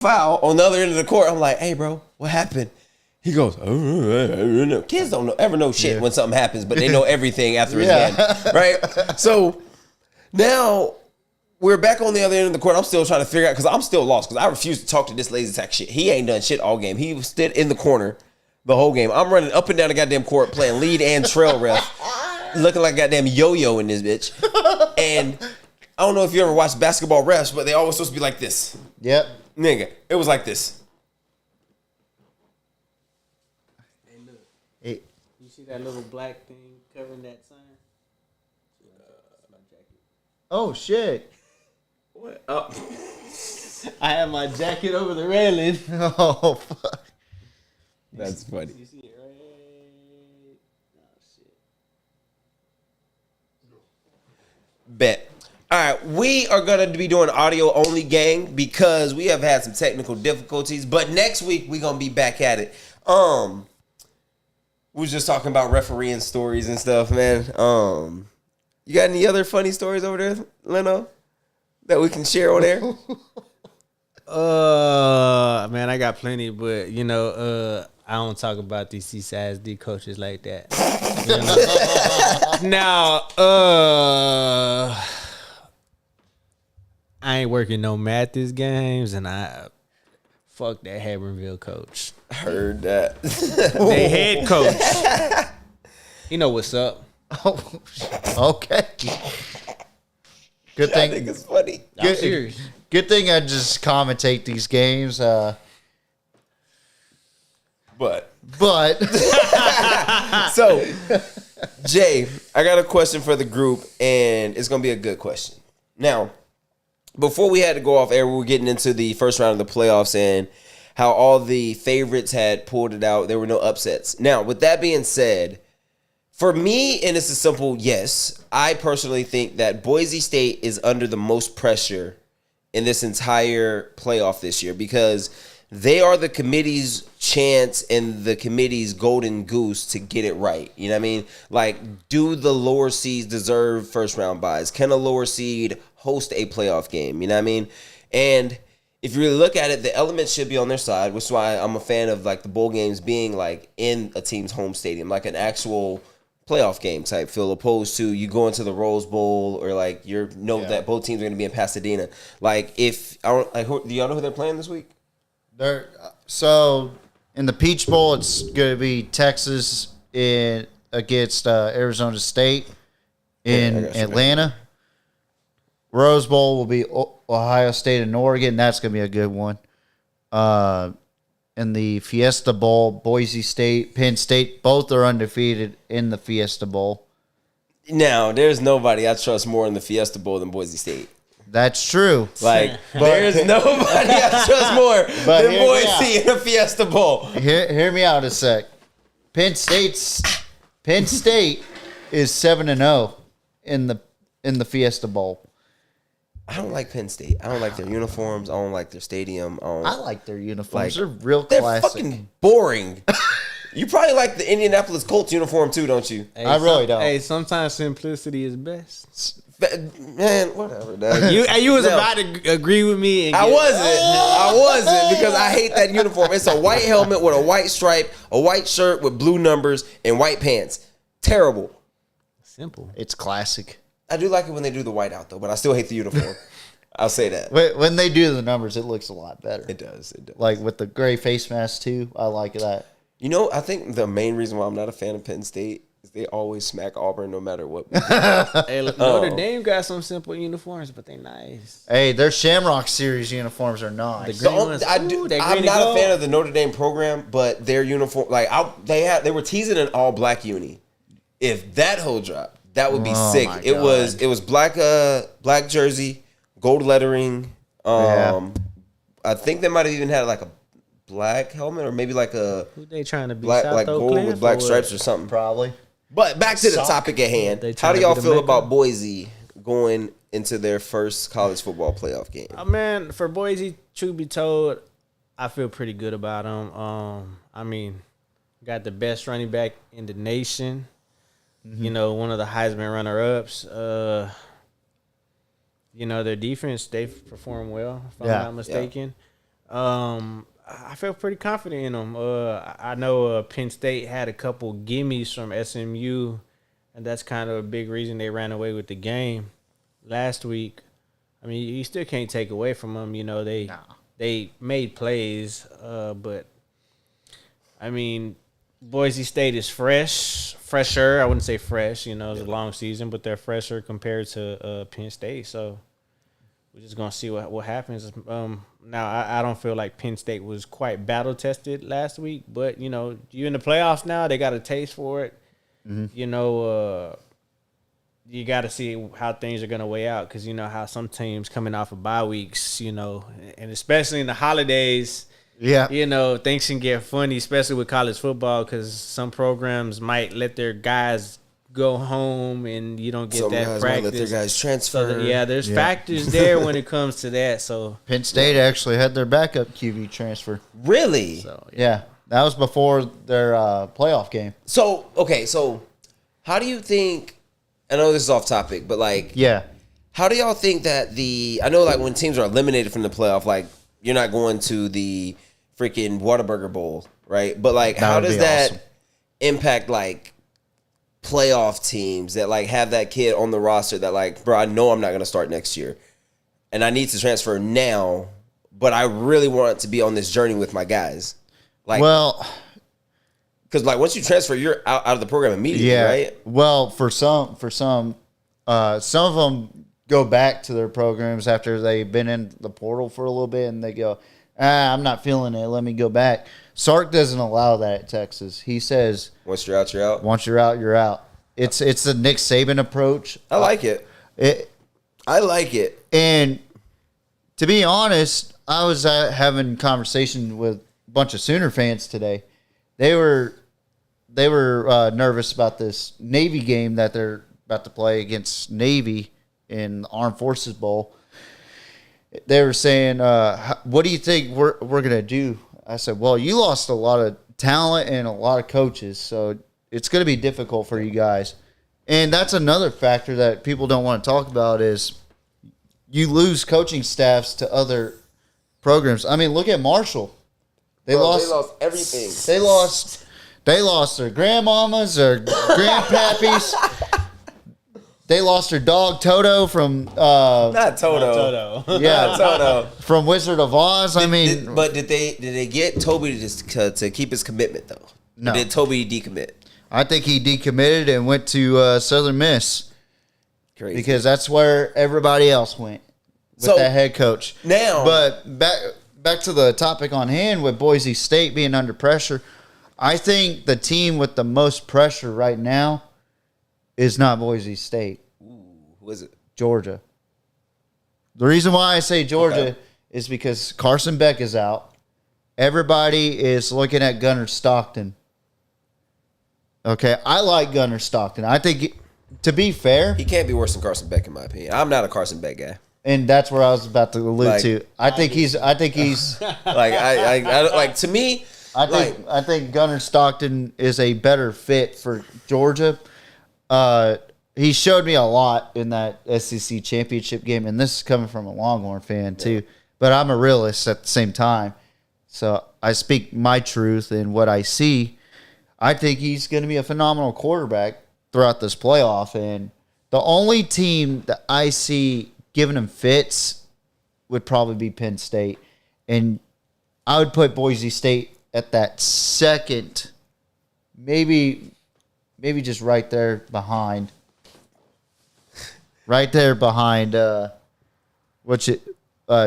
foul on the other end of the court. I'm like, hey, bro, what happened? He goes, oh, kids don't ever know shit when something happens, but they know everything after it's done, right? So now we're back on the other end of the court. I'm still trying to figure out, because I'm still lost, because I refuse to talk to this lazy sack shit. He ain't done shit all game. He stood in the corner the whole game. I'm running up and down the goddamn court playing lead and trail ref, looking like a goddamn yo-yo in this bitch. And I don't know if you ever watched basketball refs, but they always supposed to be like this. Yep. Nigga, it was like this. Hey, look. Hey. You see that little black thing covering that sign? That's my jacket. Oh, shit. What? Oh. I have my jacket over the railing. Oh, fuck. That's funny. You see it, right? Oh, shit. Bet. All right, we are going to be doing audio only, gang, because we have had some technical difficulties. But next week, we're going to be back at it. We was just talking about refereeing stories and stuff, man. You got any other funny stories over there, Leno, that we can share on air? Man, I got plenty, but I don't talk about these CSD coaches like that. Now, I ain't working no Mathis games, and I fuck that Hebronville coach. Heard that. They head coach. You know what's up. Oh, okay. Good I thing. think it's funny. I'm serious. Good thing I just commentate these games. But So, Jay, I got a question for the group, and it's going to be a good question. Now, before we had to go off air, we were getting into the first round of the playoffs and how all the favorites had pulled it out. There were no upsets. Now, with that being said, for me, and it's a simple yes, I personally think that Boise State is under the most pressure in this entire playoff this year, because they are the committee's chance and the committee's golden goose to get it right. You know what I mean? Like, do the lower seeds deserve first round buys? Can a lower seed host a playoff game? You know what I mean? And if you really look at it, the elements should be on their side, which is why I'm a fan of like the bowl games being like in a team's home stadium, like an actual playoff game type feel, opposed to you going to the Rose Bowl or like that both teams are going to be in Pasadena. Like, if I don't, like, do y'all know who they're playing this week? So in the Peach Bowl, it's going to be Texas against Arizona State in Atlanta. Rose Bowl will be Ohio State and Oregon. That's going to be a good one. In the Fiesta Bowl, Boise State, Penn State, both are undefeated in the Fiesta Bowl. Now, there's nobody I trust more in the Fiesta Bowl than Boise State. That's true. Like, there's nobody I trust more than Boise in the Fiesta Bowl. Hear me out a sec. Penn State is 7-0 in the Fiesta Bowl. I don't like Penn State. I don't like their uniforms. I don't like their stadium. I like their uniforms. They're They're classic. fucking boring. You probably like the Indianapolis Colts uniform too, don't you? Hey, I really don't. Hey, sometimes simplicity is best. Man, whatever, dog. You was about to agree with me. And I wasn't because I hate that uniform. It's a white helmet with a white stripe, a white shirt with blue numbers, and white pants. Terrible. Simple. It's classic. I do like it when they do the white out though, but I still hate the uniform. I'll say that. When they do the numbers, it looks a lot better. It does. Like with the gray face mask too. I like that. You know, I think the main reason why I'm not a fan of Penn State is they always smack Auburn no matter what. Hey, look, Notre Dame got some simple uniforms, but they nice. Hey, their Shamrock Series uniforms are nice. The green ones, I'm not a fan of the Notre Dame program, but their uniform, like they were teasing an all black uni. If that whole drop, that would be sick. It was black jersey, gold lettering. I think they might have even had like a black helmet or maybe like a who they trying to be black, South like gold Oakland with black or stripes or something. Probably. But back to the topic at hand. How do y'all feel about Boise going into their first college football playoff game? Man, for Boise, truth be told, I feel pretty good about them. I mean, got the best running back in the nation. Mm-hmm. You know, one of the Heisman runner-ups. You know, their defense, they've performed well, if I'm not mistaken. I feel pretty confident in them. I know Penn State had a couple gimmies from SMU, and that's kind of a big reason they ran away with the game last week. I mean, you still can't take away from them. You know, they made plays, but I mean, Boise State is fresher. I wouldn't say fresh. You know, it's a long season, but they're fresher compared to Penn State. So we're just gonna see what happens. Now I don't feel like Penn State was quite battle tested last week, but you know, you in the playoffs now. They got a taste for it. Mm-hmm. You know, you got to see how things are gonna weigh out because you know how some teams coming off of bye weeks. You know, and especially in the holidays. Yeah, you know, things can get funny, especially with college football, because some programs might let their guys go home and you don't get that practice. Might let their guys transfer. So, there's factors there when it comes to that. So Penn State actually had their backup QB transfer. Really? So, yeah, that was before their playoff game. So how do you think? I know this is off topic, but how do y'all think that I know like when teams are eliminated from the playoff, like you're not going to the freaking Whataburger Bowl, right? But like, how does that impact like playoff teams that like have that kid on the roster that like, bro, I know I'm not going to start next year, and I need to transfer now, but I really want to be on this journey with my guys. Like, well, because like once you transfer, you're out of the program immediately, right? Well, for some of them go back to their programs after they've been in the portal for a little bit, and they go, I'm not feeling it. Let me go back. Sark doesn't allow that at Texas. He says, once you're out, you're out. Once you're out, you're out. It's the Nick Saban approach. I like it. I like it. And to be honest, I was having a conversation with a bunch of Sooner fans today. They were nervous about this Navy game that they're about to play against Navy in the Armed Forces Bowl. They were saying, what do you think we're going to do? I said, well, you lost a lot of talent and a lot of coaches, so it's going to be difficult for you guys. And that's another factor that people don't want to talk about is you lose coaching staffs to other programs. I mean, look at Marshall. They lost everything. They lost their grandmamas, their grandpappies. They lost their dog Toto from not Toto. Yeah, Toto from Wizard of Oz. Did they get Toby to keep his commitment though? No. Or did Toby decommit? I think he decommitted and went to Southern Miss. Crazy. Because that's where everybody else went with that head coach. Now, but back to the topic on hand with Boise State being under pressure. I think the team with the most pressure right now is not Boise State. Ooh, who is it? Georgia. The reason why I say Georgia is because Carson Beck is out. Everybody is looking at Gunnar Stockton. Okay, I like Gunnar Stockton. I think, to be fair, he can't be worse than Carson Beck in my opinion. I'm not a Carson Beck guy. And that's where I was about to allude to. I think he's like to me. I think Gunnar Stockton is a better fit for Georgia. He showed me a lot in that SEC championship game, and this is coming from a Longhorn fan too. But I'm a realist at the same time, so I speak my truth and what I see. I think he's going to be a phenomenal quarterback throughout this playoff, and the only team that I see giving him fits would probably be Penn State, and I would put Boise State at that second, maybe just right there behind.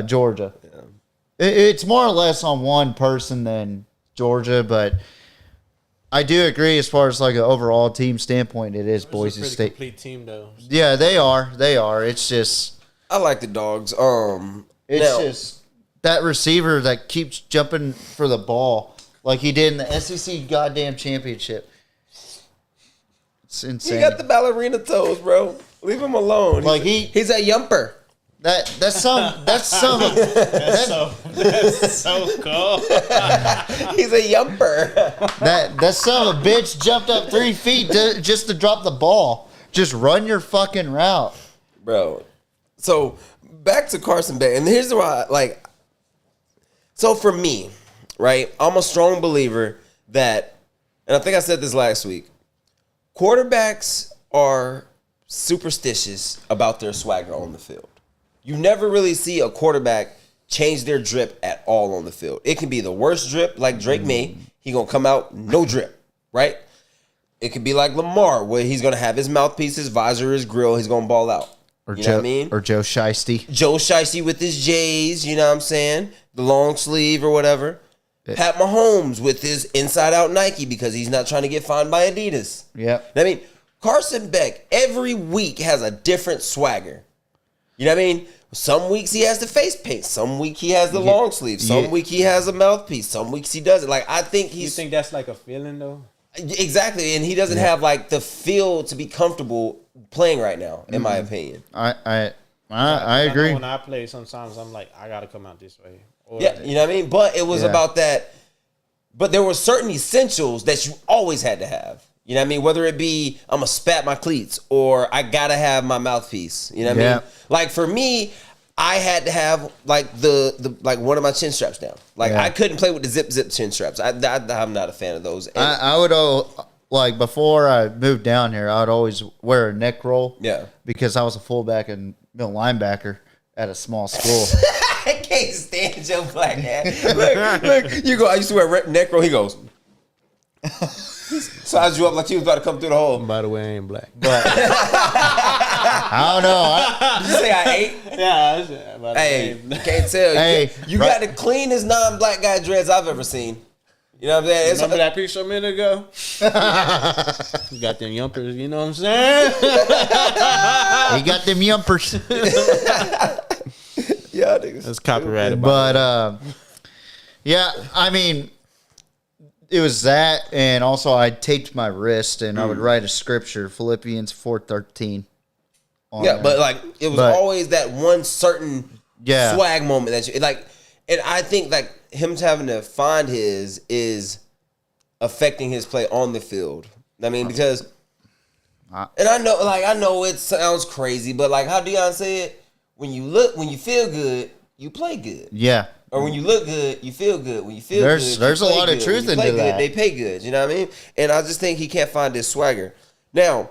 Georgia. Yeah. It's more or less on one person than Georgia, but I do agree as far as like an overall team standpoint, it is Boise State. Complete team though. Yeah, they are. It's just I like the dogs. Just that receiver that keeps jumping for the ball like he did in the SEC goddamn championship. It's insane. He got the ballerina toes, bro. Leave him alone. Like he's a yumper. That's so cool. He's a yumper. That son of a bitch jumped up 3 feet just to drop the ball. Just run your fucking route, bro. So back to Carson Beck, and here's why. Like, So for me, right, I'm a strong believer that, and I think I said this last week, quarterbacks are superstitious about their swagger on the field. You never really see a quarterback change their drip at all on the field. It can be the worst drip like Drake May. He going to come out no drip, right? It could be like Lamar, where he's going to have his mouthpiece, his visor, his grill. He's going to ball out. Or You know what I mean? Or Joe Shiesty. Joe Shiesty with his J's, you know what I'm saying? The long sleeve or whatever. Yeah. Pat Mahomes with his inside-out Nike because he's not trying to get fined by Adidas. Yep. I mean, Carson Beck every week has a different swagger. You know what I mean? Some weeks he has the face paint. Some week he has the long sleeve. Some week he has a mouthpiece. Some weeks he doesn't. Like, I think he's... You think that's like a feeling, though? Exactly. And he doesn't have, like, the feel to be comfortable playing right now, in my opinion. I agree. When I play, sometimes I'm like, I got to come out this way. Or, Yeah, you know what I mean? But it was about that. But there were certain essentials that you always had to have. You know what I mean? Whether it be I'm going to spat my cleats or I got to have my mouthpiece. You know what I mean? Like for me, I had to have like the like one of my chin straps down. Like I couldn't play with the zip chin straps. I'm not a fan of those. And I would like before I moved down here, I would always wear a neck roll. Yeah. Because I was a fullback and middle linebacker at a small school. I can't stand Joe Black. Look, you go. I used to wear neck roll. He goes. Sized you up like you was about to come through the hole. By the way, I ain't black. But I don't know. Did you say I ate? Yeah. Hey, can't tell. Hey, you got the cleanest non-black guy dreads I've ever seen. You know what I'm saying? Remember that picture a minute ago? You got them yumpers, you know what I'm saying? He got them yumpers. Yeah, niggas. That's copyrighted. But yeah, I mean, it was that, and also I taped my wrist, and I would write a scripture, Philippians 4:13. Yeah, but like it was always that one certain swag moment that you like, and I think like him having to find his is affecting his play on the field. I mean, because, and I know it sounds crazy, but like how Deon said, when you feel good, you play good. Yeah. Or when you look good, you feel good. When you feel good, there's a lot of truth into that. They pay good. You know what I mean? And I just think he can't find his swagger. Now,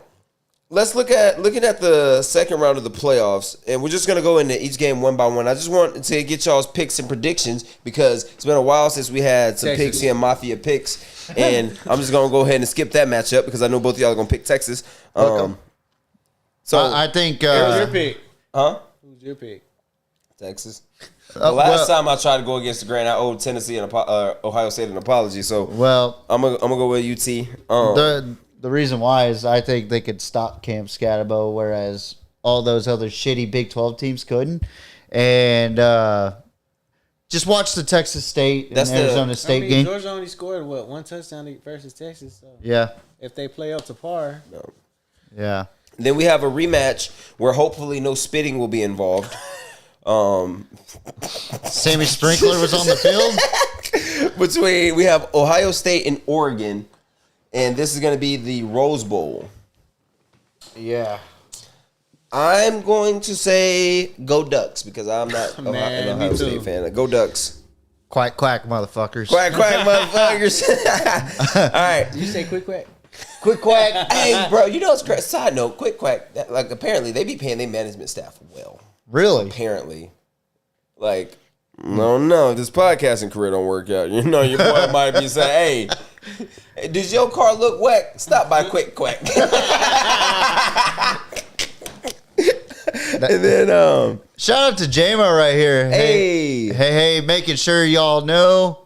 let's looking at the second round of the playoffs, and we're just gonna go into each game one by one. I just want to get y'all's picks and predictions because it's been a while since we had some Pixie and Mafia picks, and I'm just gonna go ahead and skip that matchup because I know both of y'all are gonna pick Texas. So I think who's your pick? Huh? Who's your pick? Texas. The last time I tried to go against the grain, I owed Tennessee and Ohio State an apology. So I'm gonna go with UT. The reason why is I think they could stop Cam Scatterbo, whereas all those other shitty Big 12 teams couldn't. And just watch the Texas State and Arizona State game. Georgia only scored one touchdown versus Texas. So Yeah. if they play up to par, Yeah. Then we have a rematch where hopefully no spitting will be involved. Sammy Sprinkler was on the field. We have Ohio State and Oregon, and this is going to be the Rose Bowl. Yeah. I'm going to say go Ducks because I'm not an Ohio State fan. Go Ducks. Quack, quack, motherfuckers. Quack, quack, motherfuckers. All right. you say quick quack. Quick quack. Hey, bro, you know what's crazy? Side note, quick quack. Like, apparently, they be paying their management staff well. Really? Apparently. Like, no, if this podcasting career don't work out, you know, your boy might be saying, hey, does your car look whack? Stop by Quick Quack. And then, shout out to J-Mo right here. Hey, making sure y'all know.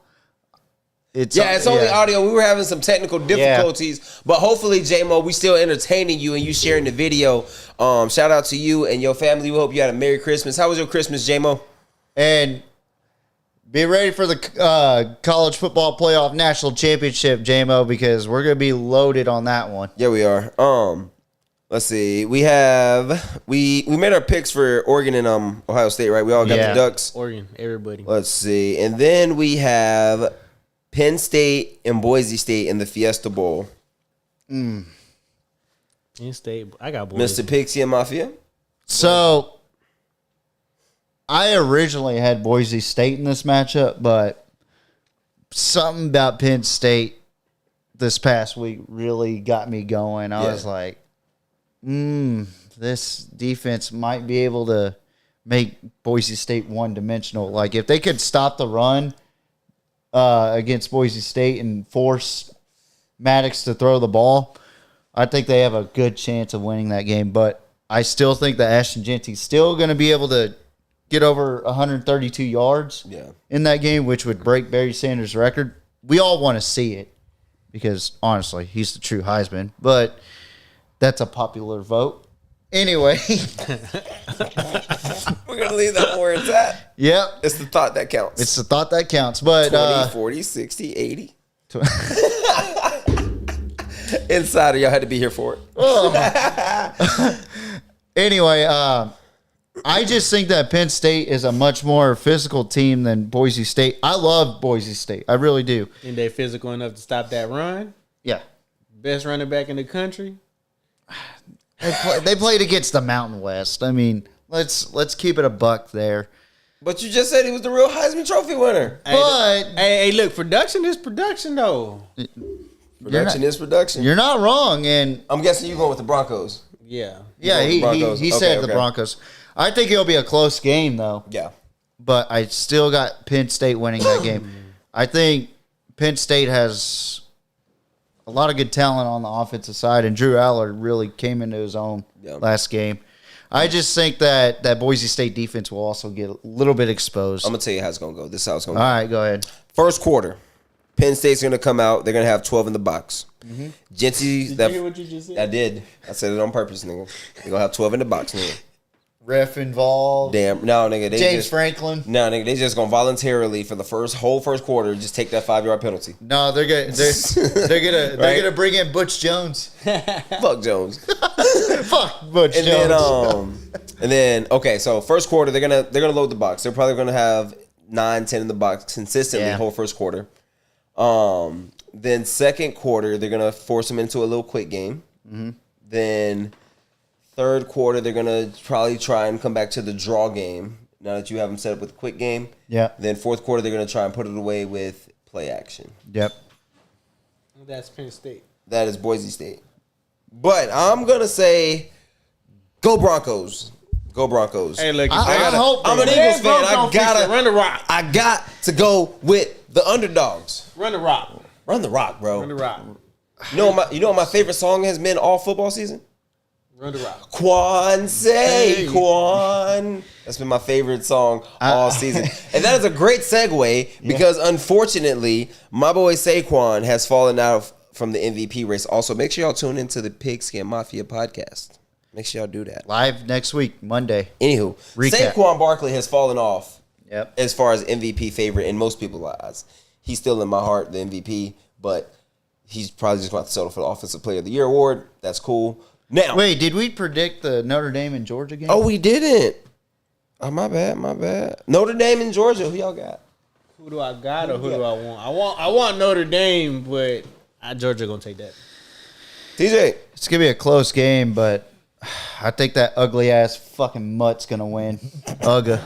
It's only audio. We were having some technical difficulties, but hopefully, J-Mo, we still entertaining you and you sharing the video. Shout out to you and your family. We hope you had a Merry Christmas. How was your Christmas, J-Mo? And be ready for the college football playoff national championship, J-Mo, because we're gonna be loaded on that one. Yeah, we are. Let's see. We made our picks for Oregon and Ohio State, right? We all got the Ducks. Oregon, everybody. Let's see. And then we have Penn State and Boise State in the Fiesta Bowl. Penn State. I got Boise. Mr. Pixie and Mafia. So I originally had Boise State in this matchup, but something about Penn State this past week really got me going. I was like, this defense might be able to make Boise State one-dimensional. Like, if they could stop the run against Boise State and force Maddox to throw the ball, I think they have a good chance of winning that game. But I still think that Ashton Genty's still going to be able to get over 132 yards in that game, which would break Barry Sanders' record. We all want to see it because, honestly, he's the true Heisman. But that's a popular vote. Anyway. We're going to leave that where it's at. Yep. It's the thought that counts. It's the thought that counts. But 20, 40, 60, 80. Insider, y'all had to be here for it. Anyway, I just think that Penn State is a much more physical team than Boise State. I love Boise State. I really do. And they physical enough to stop that run. Yeah. Best running back in the country. They played against the Mountain West. I mean, let's keep it a buck there. But you just said he was the real Heisman Trophy winner. But hey, look, production is production, though. Production is production. You're not wrong, and I'm guessing you're going with the Broncos. Yeah. He said the Broncos. I think it'll be a close game, though. Yeah. But I still got Penn State winning that game. I think Penn State has a lot of good talent on the offensive side, and Drew Allard really came into his own last game. I just think that Boise State defense will also get a little bit exposed. I'm going to tell you how it's going to go. This is how it's going to go. All right, go ahead. First quarter, Penn State's going to come out. They're going to have 12 in the box. Mm-hmm. Did you hear what you just said? I did. I said it on purpose, nigga. They're going to have 12 in the box, nigga. Ref involved. Damn. No, nigga. James Franklin. No, nigga. They just going to voluntarily, for the whole first quarter, just take that 5-yard penalty. No, they're gonna bring in Butch Jones. Fuck Jones. Fuck Butch Jones. And then okay, so first quarter they're gonna load the box. They're probably gonna have 9, 10 in the box consistently whole first quarter. Then second quarter they're gonna force them into a little quick game. Mm-hmm. Then third quarter they're gonna probably try and come back to the draw game. Now that you have them set up with a quick game. Yeah. Then fourth quarter they're gonna try and put it away with play action. Yep. That's Penn State. That is Boise State. But I'm gonna say, go Broncos. Go Broncos. Hey, look, I'm an Eagles fan. Run the rock. I got to go with the underdogs. Run the rock. Run the rock, bro. Run the rock. You know what my favorite song has been all football season? Run the rock. Quan say Quan. That's been my favorite song all season. And that is a great segue because unfortunately, my boy Saquon has fallen out from the MVP race. Also, make sure y'all tune into the Pigskin Mafia podcast. Make sure y'all do that. Live next week, Monday. Anywho, recap. Saquon Barkley has fallen off as far as MVP favorite in most people's eyes. He's still in my heart, the MVP, but he's probably just going to settle for the Offensive Player of the Year award. That's cool. Now, wait, did we predict the Notre Dame and Georgia game? Oh, we didn't. Oh, my bad. Notre Dame and Georgia, who y'all got? Who do I got or who do I want? I want Notre Dame, but Georgia going to take that. TJ. It's going to be a close game, but I think that ugly-ass fucking mutt's going to win. Ugga.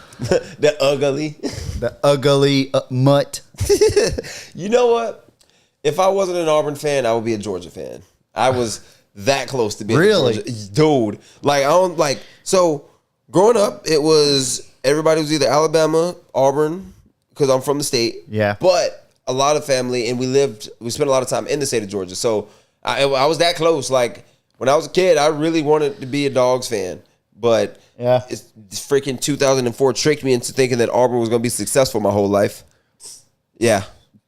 The ugly. The ugly mutt. You know what? If I wasn't an Auburn fan, I would be a Georgia fan. I was that close to being really? A Georgia. Dude. Like, I don't, like, so growing up, it was, everybody was either Alabama, Auburn, because I'm from the state. Yeah. But a lot of family, and we spent a lot of time in the state of Georgia. So I was that close. Like, when I was a kid, I really wanted to be a Dogs fan. But it's freaking 2004 tricked me into thinking that Auburn was going to be successful my whole life. Yeah.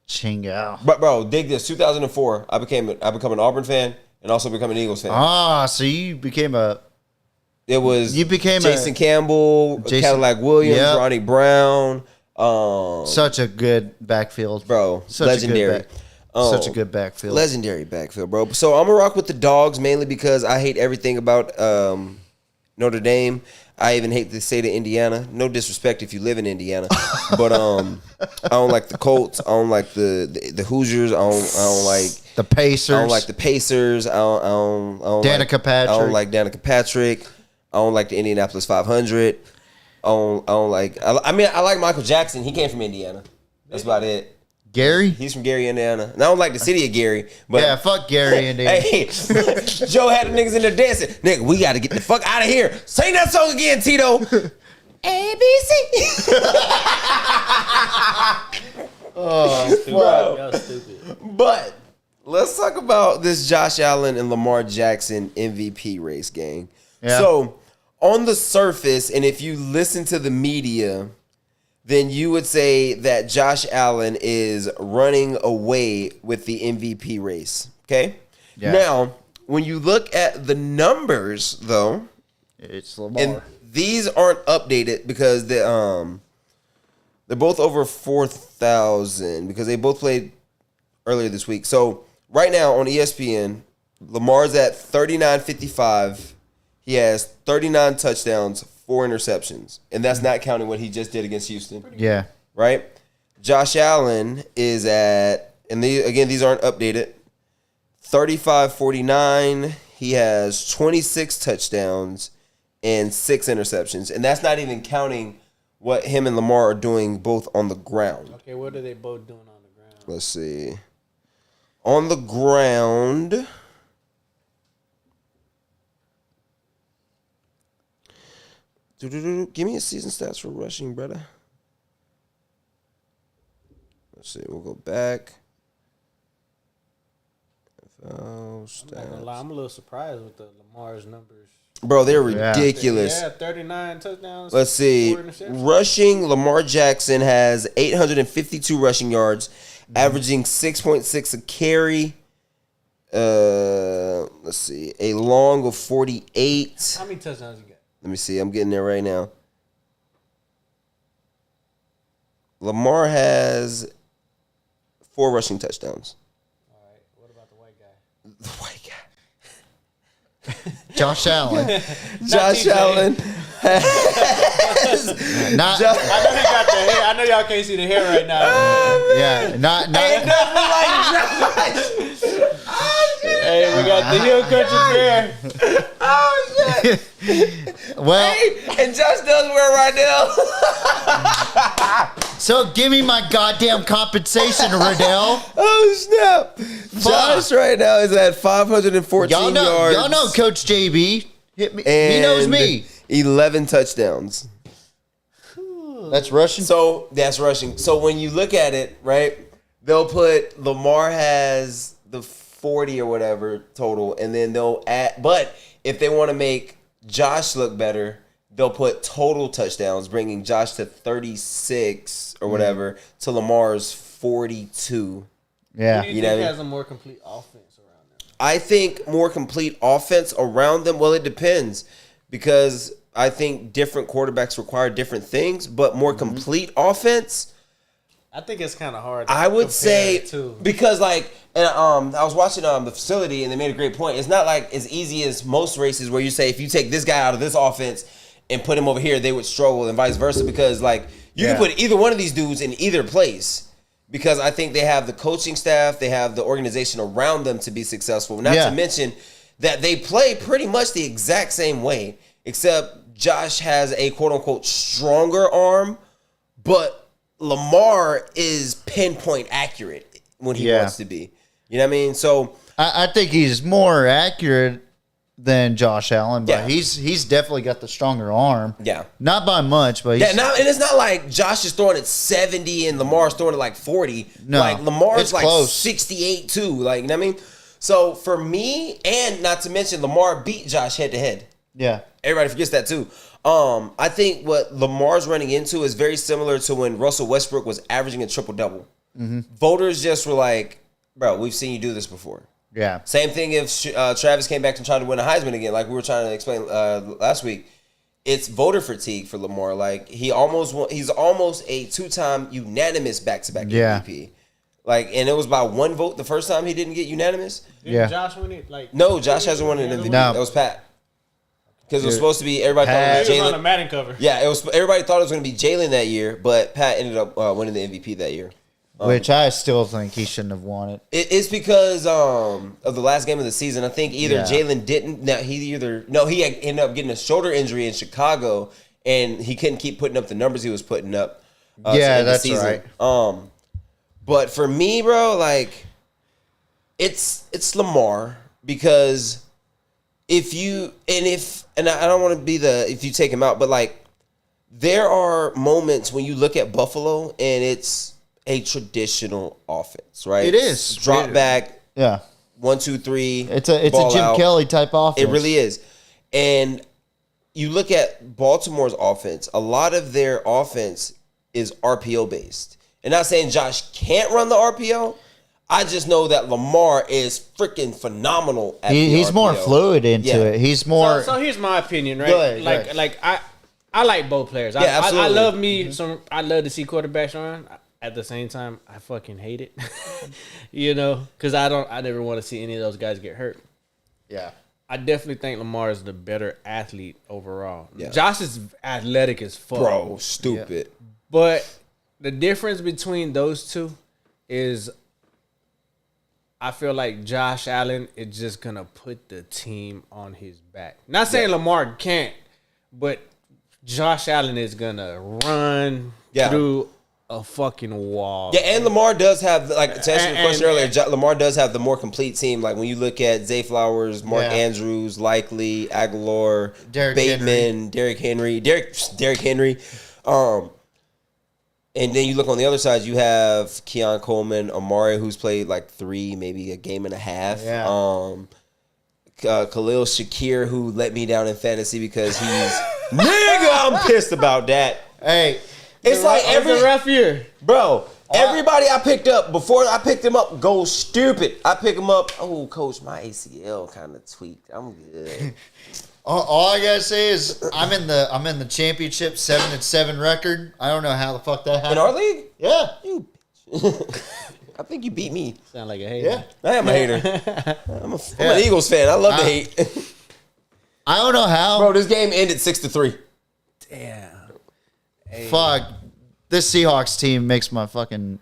Chingo. But, bro, dig this. 2004, I become an Auburn fan and also become an Eagles fan. Ah, so you became a... It was you became Jason Campbell, Cadillac Williams, Ronnie Brown. Such a good backfield. Bro, legendary. Such a good backfield. Legendary backfield, bro. So I'm going to rock with the Dogs mainly because I hate everything about Notre Dame. I even hate the state of Indiana. No disrespect if you live in Indiana. But I don't like the Colts. I don't like the Hoosiers. I don't like the Pacers. I don't like the Pacers. I don't Danica Patrick. I don't like Danica Patrick. I don't like the Indianapolis 500. I don't like. I mean, I like Michael Jackson. He came from Indiana. That's about it. Gary? He's from Gary, Indiana. And I don't like the city of Gary, but Yeah, fuck Gary, Indiana. hey, Joe had the niggas in there dancing. Nigga, we got to get the fuck out of here. Sing that song again, Tito. ABC. Oh, Bro. That was stupid. But let's talk about this Josh Allen and Lamar Jackson MVP race, gang. Yeah. So, on the surface, and if you listen to the media, then you would say that Josh Allen is running away with the MVP race. Okay? Yeah. Now, when you look at the numbers, though, it's Lamar. and these aren't updated because they're both over 4,000 because they both played earlier this week. So right now on ESPN, Lamar's at 39.55. He has 39 touchdowns, 4 interceptions, and that's not counting what he just did against Houston. Yeah. Right? Josh Allen is at, and these aren't updated, 35.49. He has 26 touchdowns and 6 interceptions, and that's not even counting what him and Lamar are doing both on the ground. Okay, what are they both doing on the ground? Let's see. On the ground, give me a season stats for rushing, brother. Let's see. We'll go back. I'm not gonna lie, I'm a little surprised with the Lamar's numbers. Bro, they're ridiculous. Yeah, 39 touchdowns. Let's see. 4 interceptions. Rushing, Lamar Jackson has 852 rushing yards, averaging 6.6 a carry. Let's see. A long of 48. How many touchdowns you got? Let me see. I'm getting there right now. Lamar has 4 rushing touchdowns. All right. What about the white guy? The white guy. Josh Allen. Josh Allen has Not, I know he got the hair. I know y'all can't see the hair right now. yeah, not, Ain't nothing like Josh. Hey, we got the heel country there. Oh shit! well, Hey, and Josh does wear right now. so give me my goddamn compensation, Riddell. Oh snap! Josh right now is at 514 yards. Y'all know Coach JB. Hit me. He and knows me. 11 touchdowns. That's rushing. So that's rushing. So when you look at it, right, they'll put Lamar has the 40 or whatever total, and then they'll add. But if they want to make Josh look better, they'll put total touchdowns, bringing Josh to 36 or whatever to Lamar's 42. Yeah. Who do you You know think what I mean? has a more complete offense around them? I think more complete offense around them. Well, it depends because I think different quarterbacks require different things, but more complete offense. I think it's kind of hard. To I would compare say it to. because and I was watching the facility and they made a great point. It's not like as easy as most races where you say if you take this guy out of this offense and put him over here, they would struggle and vice versa because you can put either one of these dudes in either place because I think they have the coaching staff, they have the organization around them to be successful. Not to mention that they play pretty much the exact same way, except Josh has a quote unquote stronger arm, but Lamar is pinpoint accurate when he wants to be. You know what I mean? So I think he's more accurate than Josh Allen, but Yeah. he's definitely got the stronger arm. yeah. Not by much, but he's, And it's not like Josh is throwing at 70 and Lamar's throwing at like 40. No, like Lamar's it's like close. 68 too. Like, you know what I mean? So for me, and not to mention Lamar beat Josh head to head. yeah. Everybody forgets that too. I think what Lamar's running into is very similar to when Russell Westbrook was averaging a triple-double. Voters just were like, bro, we've seen you do this before. Yeah. Same thing if Travis came back and tried to win a Heisman again, like we were trying to explain last week. It's voter fatigue for Lamar. Like he's almost a 2-time unanimous back-to-back MVP. Like, and it was by 1 vote the first time he didn't get unanimous. Didn't Josh win it? Like No, Josh hasn't won an MVP. No. That was Pat. Because it was supposed to be everybody thought it was he was on Jalen. a Madden cover. Yeah, it was. Everybody thought it was going to be Jalen that year, but Pat ended up winning the MVP that year. Which I still think he shouldn't have won it. It's because of the last game of the season. I think either Jalen didn't. He ended up getting a shoulder injury in Chicago, and he couldn't keep putting up the numbers he was putting up. That's right. But for me, bro, like it's Lamar, because if I don't want to be if you take him out, but like there are moments when you look at Buffalo and it's a traditional offense, right? It is drop back, 1, 2, 3. It's a Jim Kelly type offense. It really is. And you look at Baltimore's offense, a lot of their offense is RPO based. And not saying Josh can't run the RPO. I just know that Lamar is freaking phenomenal at He's the RPO. more fluid into it. He's more. So here's my opinion, right? Go ahead. Like I like both players. Absolutely. I love me some. I love to see quarterbacks run. At the same time, I fucking hate it. Because I never want to see any of those guys get hurt. Yeah. I definitely think Lamar is the better athlete overall. Yeah. Josh is athletic as fuck. Bro, stupid. Yeah. But the difference between those two is I feel like Josh Allen is just going to put the team on his back. Not saying Lamar can't, but Josh Allen is going to run through a fucking wall. Yeah, and Lamar does have, like, to answer your question earlier, Lamar does have the more complete team. Like, when you look at Zay Flowers, Mark Andrews, Likely, Aguilar, Bateman, Derrick Henry. And then you look on the other side, you have Keon Coleman, Amari, who's played like 3, maybe a game and a half. Yeah. Khalil Shakir, who let me down in fantasy because he's nigga. I'm pissed about that. Hey, it's like every rough year, bro. Everybody I picked up before I picked him up goes stupid. I pick him up. Oh, coach, my ACL kind of tweaked. I'm good. all I gotta say is I'm in the championship 7-7 record. I don't know how the fuck that happened. In our league? Yeah. You bitch. I think you beat me. Sound like a hater. Yeah. I am a hater. I'm an Eagles fan. I love to hate. I don't know how. Bro, this game ended 6-3. Damn. Hey. Fuck. This Seahawks team makes my fucking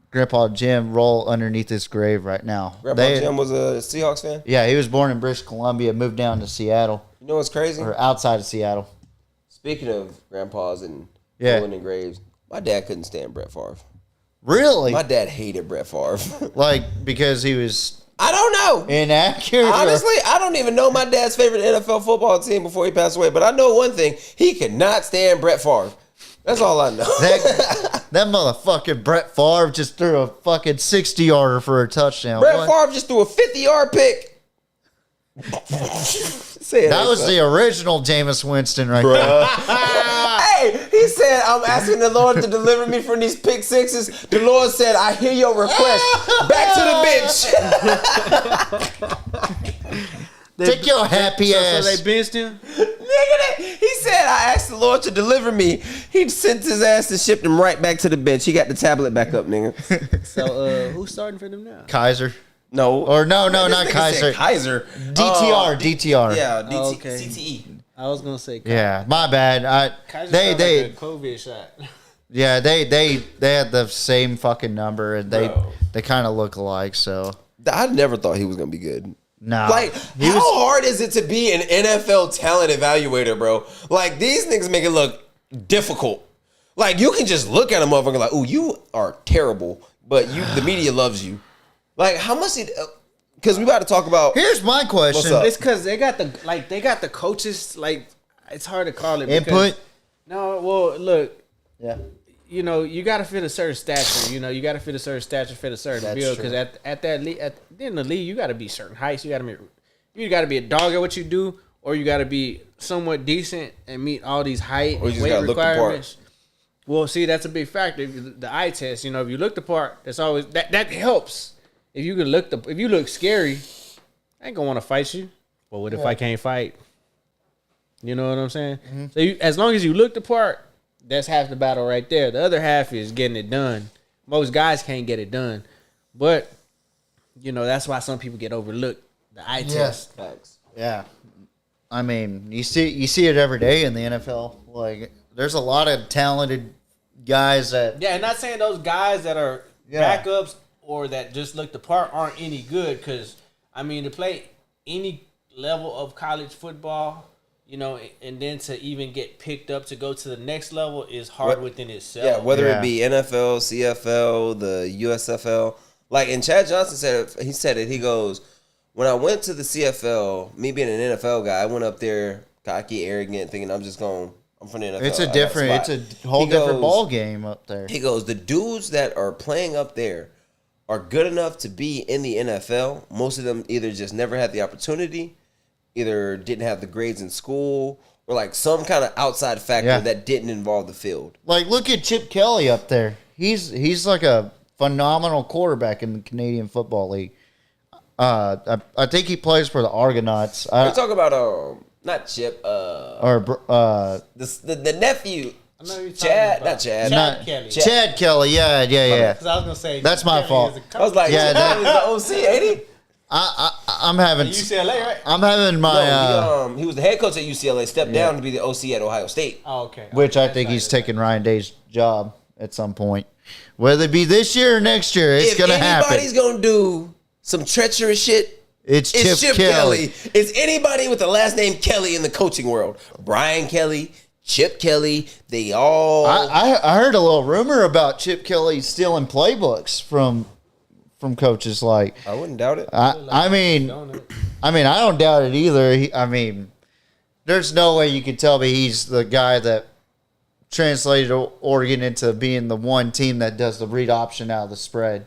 Grandpa Jim roll underneath his grave right now. Grandpa Jim was a Seahawks fan? Yeah, he was born in British Columbia, moved down to Seattle. You know what's crazy? Or outside of Seattle. Speaking of grandpas and rolling in graves, my dad couldn't stand Brett Favre. Really? My dad hated Brett Favre. Like, because he was... I don't know. Inaccurate. Honestly, I don't even know my dad's favorite NFL football team before he passed away. But I know one thing. He could not stand Brett Favre. That's all I know. That motherfucking Brett Favre just threw a fucking 60-yarder for a touchdown. Brett Favre just threw a 50-yard pick. That was the original Jameis Winston right there. Hey, he said, I'm asking the Lord to deliver me from these pick sixes. The Lord said, I hear your request. Back to the bench. Take your happy ass. So they benched him? Nigga, he said, I asked the Lord to deliver me. He sent his ass and shipped him right back to the bench. He got the tablet back up, nigga. So, who's starting for them now? Kaiser. No. Or no, not Kaiser. Kaiser. DTR. Yeah, okay. CTE. I was gonna say Kaiser. Yeah, my bad. They like a COVID shot. Yeah, they had the same fucking number and they kind of look alike. So I never thought he was gonna be good. No, like how hard is it to be an NFL talent evaluator, bro? Like these niggas make it look difficult. Like you can just look at a motherfucker like, "Ooh, you are terrible," but the media loves you. Like how much? Because we about to talk about. Here's my question. It's because they got the coaches. Like it's hard to call it input. No, well, look. Yeah. You know, you got to fit a certain stature. You know, you got to fit a certain stature, fit a certain build. Because at the end of the league, you got to be certain heights. You got to be a dog at what you do, or you got to be somewhat decent and meet all these height and weight requirements. Well, see, that's a big factor. The eye test. You know, if you look the part, that's always that helps. If you look scary, I ain't gonna want to fight you. Well, what if I can't fight? You know what I'm saying? Mm-hmm. So as long as you look the part. That's half the battle right there. The other half is getting it done. Most guys can't get it done. But, you know, that's why some people get overlooked. The eye test. Facts. Yeah. I mean, you see it every day in the NFL. Like, there's a lot of talented guys that... Yeah, and not saying those guys that are backups or that just look the part aren't any good. Because, I mean, to play any level of college football you know, and then to even get picked up to go to the next level is hard within itself. Yeah, whether it be NFL, CFL, the USFL. Like, and Chad Johnson said it, he goes, when I went to the CFL, me being an NFL guy, I went up there cocky, arrogant, thinking I'm from the NFL. It's a whole different ball game up there. He goes, the dudes that are playing up there are good enough to be in the NFL. Most of them either just never had the opportunity, either didn't have the grades in school, or like some kind of outside factor that didn't involve the field. Like, look at Chip Kelly up there. He's like a phenomenal quarterback in the Canadian Football League. I think he plays for the Argonauts. We're talking about not Chip, the nephew. I know you're Chad, about. not Chad. Kelly. Chad Kelly, yeah. Because I was gonna say that's my fault. I was like, Yeah, Chad is the OC, ain't he? I'm having UCLA, right? I'm having my No, he was the head coach at UCLA, stepped down to be the OC at Ohio State. Oh, okay. which I think he's taking Ryan Day's job at some point. Whether it be this year or next year, it's going to happen. If anybody's going to do some treacherous shit, It's Chip Kelly. It's anybody with the last name Kelly in the coaching world. Brian Kelly, Chip Kelly, they all... I heard a little rumor about Chip Kelly stealing playbooks from coaches. Like, I wouldn't doubt it. I mean, I don't doubt it either. There's no way you could tell me he's the guy that translated Oregon into being the one team that does the read option out of the spread.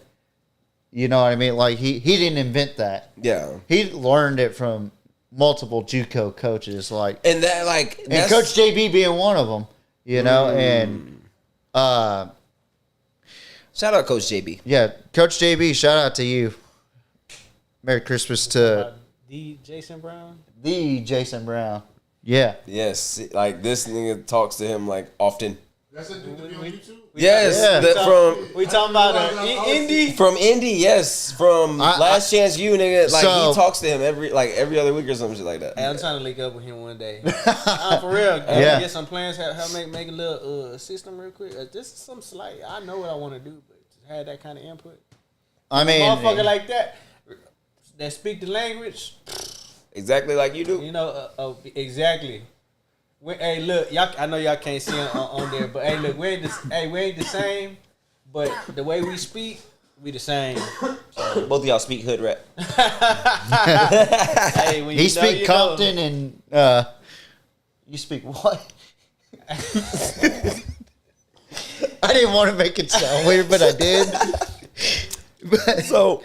You know what I mean? Like, he didn't invent that. Yeah. He learned it from multiple JUCO coaches, like, and Coach JB being one of them. You know, and shout out Coach JB. yeah, Coach JB, shout out to you. Merry Christmas to the Jason Brown. the Jason Brown. Yeah. Yes, like this nigga talks to him like often. That's a dude to be on YouTube? Yes, Yeah. We talking about Indy. from Indy, yes, from Last Chance U, nigga. Like, So- he talks to him every other week or some shit like that. Hey, I'm trying to link up with him one day. For real. Yeah. Get some plans. Help make a little system real quick. This is some slight. I know what I want to do, but to have that kind of input. I mean, Motherfucker like that speak the language. Exactly like you do. You know, exactly. Hey, look, y'all. I know y'all can't see on there, but hey, look, we ain't the same, but the way we speak, we the same. Both of y'all speak hood rap. Hey, when he you speak know, Compton and you speak what? I didn't want to make it sound weird, but I did. So,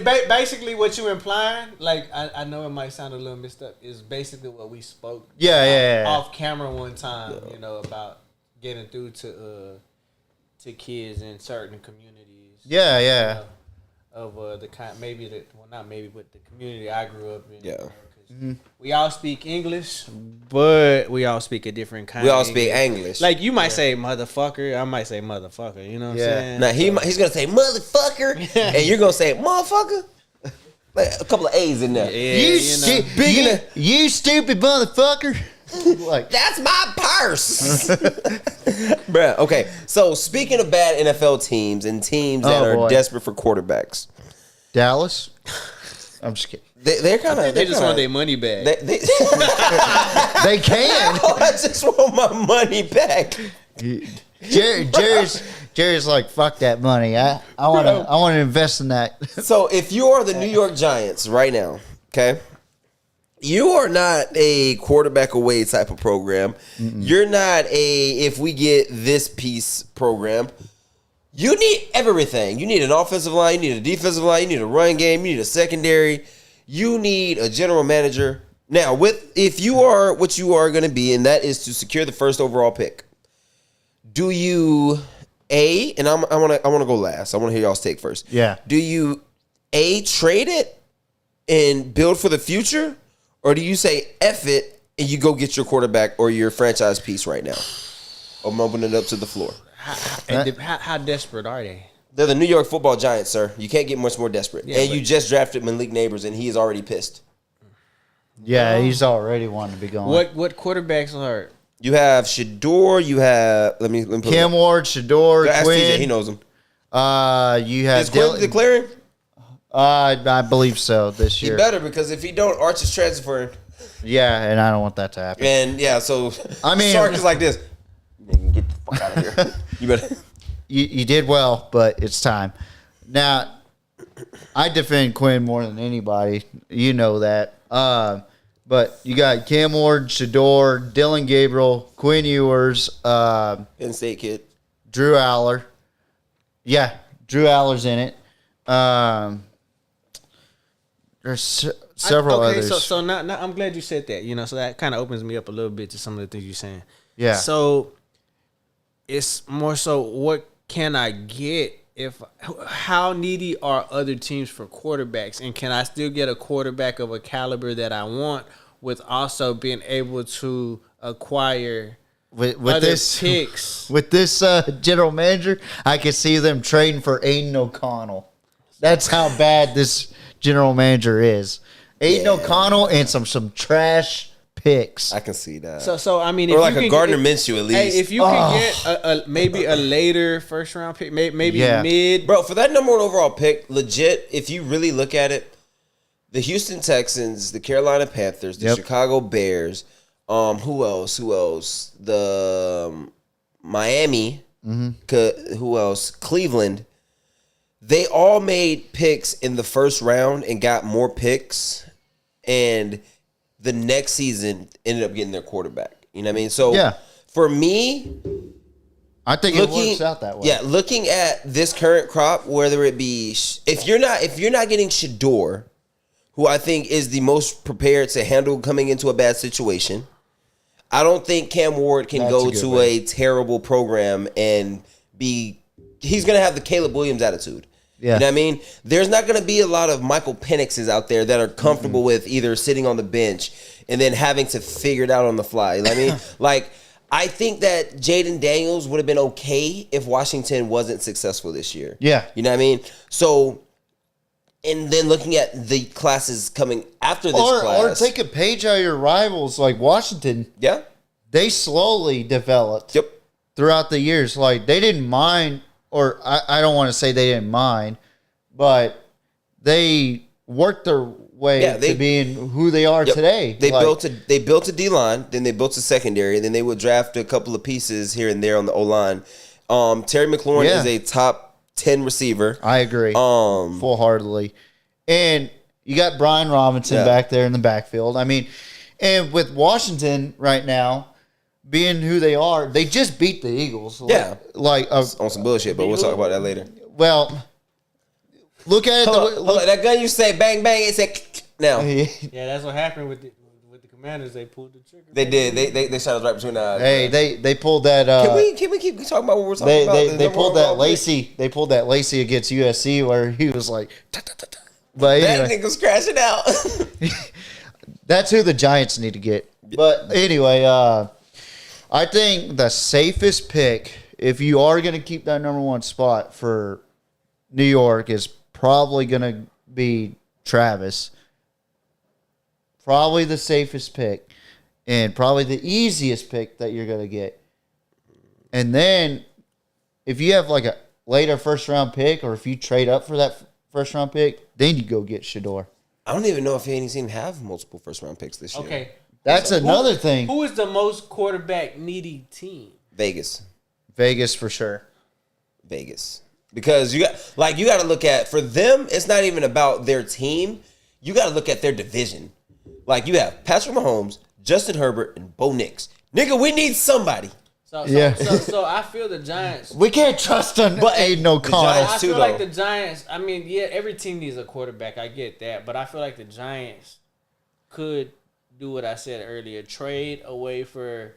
Basically, what you implying, like I know it might sound a little messed up, is basically what we spoke. Yeah. Off camera one time, you know, about getting through to kids in certain communities. Yeah. You know, of the kind, not maybe, but the community I grew up in. Yeah. We all speak English, but we all speak a different kind. we all of speak English. Like, you might say motherfucker, I might say motherfucker. You know what I'm saying? Now he's gonna say motherfucker, and you're gonna say motherfucker. Like a couple of A's in there. Yeah, You stupid motherfucker. Like, That's my purse, bruh. Okay, so speaking of bad NFL teams and teams that are desperate for quarterbacks, Dallas. I'm just kidding. they're kind of They just want their money back. They They can. I just want my money back. Jerry's like, fuck that money. I want to invest in that. So if you are the New York Giants right now, okay, you are not a quarterback away type of program. You're not a if we get this piece program. You need everything. You need an offensive line. You need a defensive line. You need a run game. You need a secondary. You need a general manager. Now, if you are what you are going to be, and that is to secure the first overall pick, do you and I want to go last. I want to hear y'all's take first. Yeah. Do you trade it and build for the future, or do you say F it and you go get your quarterback or your franchise piece right now? I'm opening it up to the floor. How desperate are they? They're the New York Football Giants, sir. You can't get much more desperate. Yeah, and you just drafted Malik Neighbors, and he is already pissed. Yeah, he's already wanting to be gone. What quarterbacks are? You have Shador. You have let me put Cam Ward, Shador, ask Quinn. TJ, he knows him. You have Is Quinn declaring? I believe so this He year. better, because if he don't, Arch is transferring. Yeah, and I don't want that to happen. And yeah, so I mean, Sark is like this. Nigga, get the fuck out of here. You better. You did well, but it's time. Now, I defend Quinn more than anybody. You know that. But you got Cam Ward, Shador, Dylan Gabriel, Quinn Ewers, Penn State kid. Drew Aller. Yeah, Drew Aller's in it. There's several others. So now I'm glad you said that. So that kind of opens me up a little bit to some of the things you're saying. Yeah. So it's more so what can I get how needy are other teams for quarterbacks, and can I still get a quarterback of a caliber that I want with also being able to acquire with other this picks? With this general manager, I could see them trading for Aiden O'Connell. That's how bad this general manager is. Aiden O'Connell and some trash picks. I can see that. So I mean, or like a Gardner Minshew at least. Hey, if you can get maybe a later first round pick, maybe mid, bro, for that number 1 overall pick, legit. If you really look at it, the Houston Texans, the Carolina Panthers, the Chicago Bears, who else? The Miami, who else? Cleveland. They all made picks in the first round and got more picks, and the next season ended up getting their quarterback. You know what I mean? So for me, I think it works out that way. Yeah, looking at this current crop, whether it be if you're not getting Shador, who I think is the most prepared to handle coming into a bad situation, I don't think Cam Ward can go to a terrible program and be. He's gonna have the Caleb Williams attitude. Yeah. You know what I mean? There's not going to be a lot of Michael Penixes out there that are comfortable with either sitting on the bench and then having to figure it out on the fly. You know what I mean? Like, I think that Jaden Daniels would have been okay if Washington wasn't successful this year. Yeah. You know what I mean? So, and then looking at the classes coming after this class. Or take a page out of your rivals like Washington. Yeah. They slowly developed throughout the years. Like, they didn't mind. Or I don't want to say they didn't mind, but they worked their way to being who they are today. They built a D-line, then they built a secondary, and then they would draft a couple of pieces here and there on the O-line. Terry McLaurin is a top 10 receiver. I agree full-heartedly. And you got Brian Robinson back there in the backfield. I mean, and with Washington right now, being who they are, they just beat the Eagles. Like on some bullshit, but we'll talk about that later. Well, look at it. Hold on. That gun you say bang bang, it said now. Yeah, that's what happened with the Commanders. They pulled the trigger. They did. They shot us right between the eyes. Hey, they pulled that. Can we keep talking about what we're talking about? They pulled that Lacey. They pulled that Lacey against USC where he was like, but anyway, that nigga's crashing out. That's who the Giants need to get. But anyway, I think the safest pick, if you are going to keep that number 1 spot for New York, is probably going to be Travis. Probably the safest pick. And probably the easiest pick that you're going to get. And then, if you have like a later first-round pick, or if you trade up for that first-round pick, then you go get Shador. I don't even know if any team have multiple first-round picks this year. Okay. That's another thing. Who is the most quarterback needy team? Vegas for sure. Vegas. Because you got to look at, for them, it's not even about their team. You got to look at their division. Like, you have Patrick Mahomes, Justin Herbert, and Bo Nix. Nigga, we need somebody. So I feel the Giants. We can't trust on Aiden O'Connell. I feel like the Giants, I mean, every team needs a quarterback. I get that. But I feel like the Giants could do what I said earlier, trade away for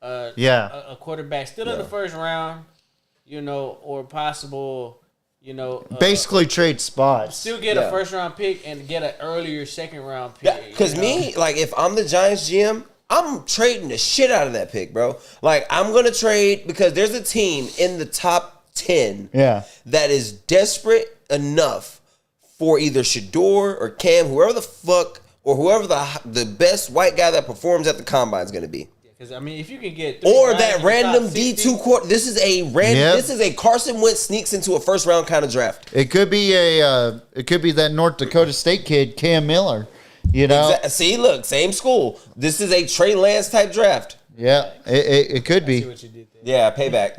a quarterback still in the first round, or possible, basically trade spots. Still get a first round pick and get an earlier second round pick. Yeah, because if I'm the Giants GM, I'm trading the shit out of that pick, bro. Like, I'm going to trade because there's a team in the top 10 that is desperate enough for either Shador or Cam, whoever the fuck, or whoever the best white guy that performs at the combine is going to be. Because I mean, if you can get or that random D2 court, this is a random. This is a Carson Wentz sneaks into a first round kind of draft. It could be that North Dakota State kid Cam Miller. You know? See, look, same school. This is a Trey Lance type draft. Yeah, it could be. See what you did there. Yeah, payback.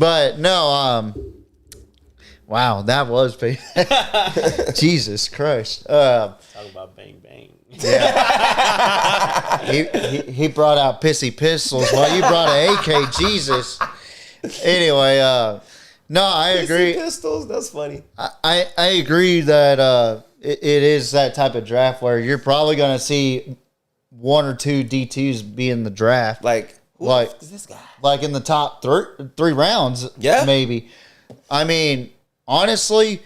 But no, wow, that was payback. Jesus Christ. Talk about bang bang. He brought out pissy pistols while you brought an AK. Jesus. Anyway, no, I agree. Pistols, that's funny. I agree that it is that type of draft where you're probably going to see one or two D2s be in the draft. Like, who is this guy? Like in the top three rounds, maybe. I mean, honestly,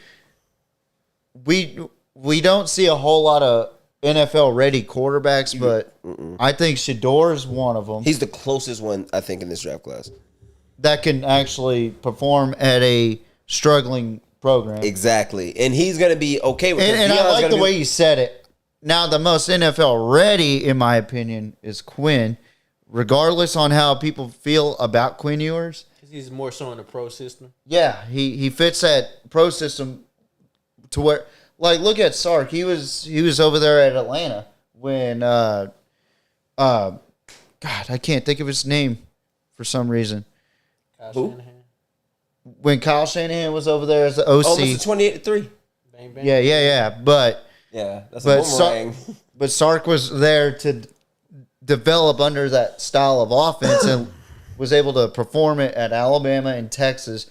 we don't see a whole lot of NFL ready quarterbacks, but I think Shador is one of them. He's the closest one, I think, in this draft class. That can actually perform at a struggling program. Exactly. And he's going to be okay with it. And I like the way you said it. Now, the most NFL ready, in my opinion, is Quinn, regardless on how people feel about Quinn Ewers. He's more so in the pro system. Yeah, he fits that pro system to where, like, look at Sark. He was over there at Atlanta when, God, I can't think of his name for some reason. When Kyle Shanahan was over there as the OC. Oh, Mr. 28-3. Bang, bang. Yeah. But that's a boomerang. But Sark was there to develop under that style of offense and was able to perform it at Alabama and Texas.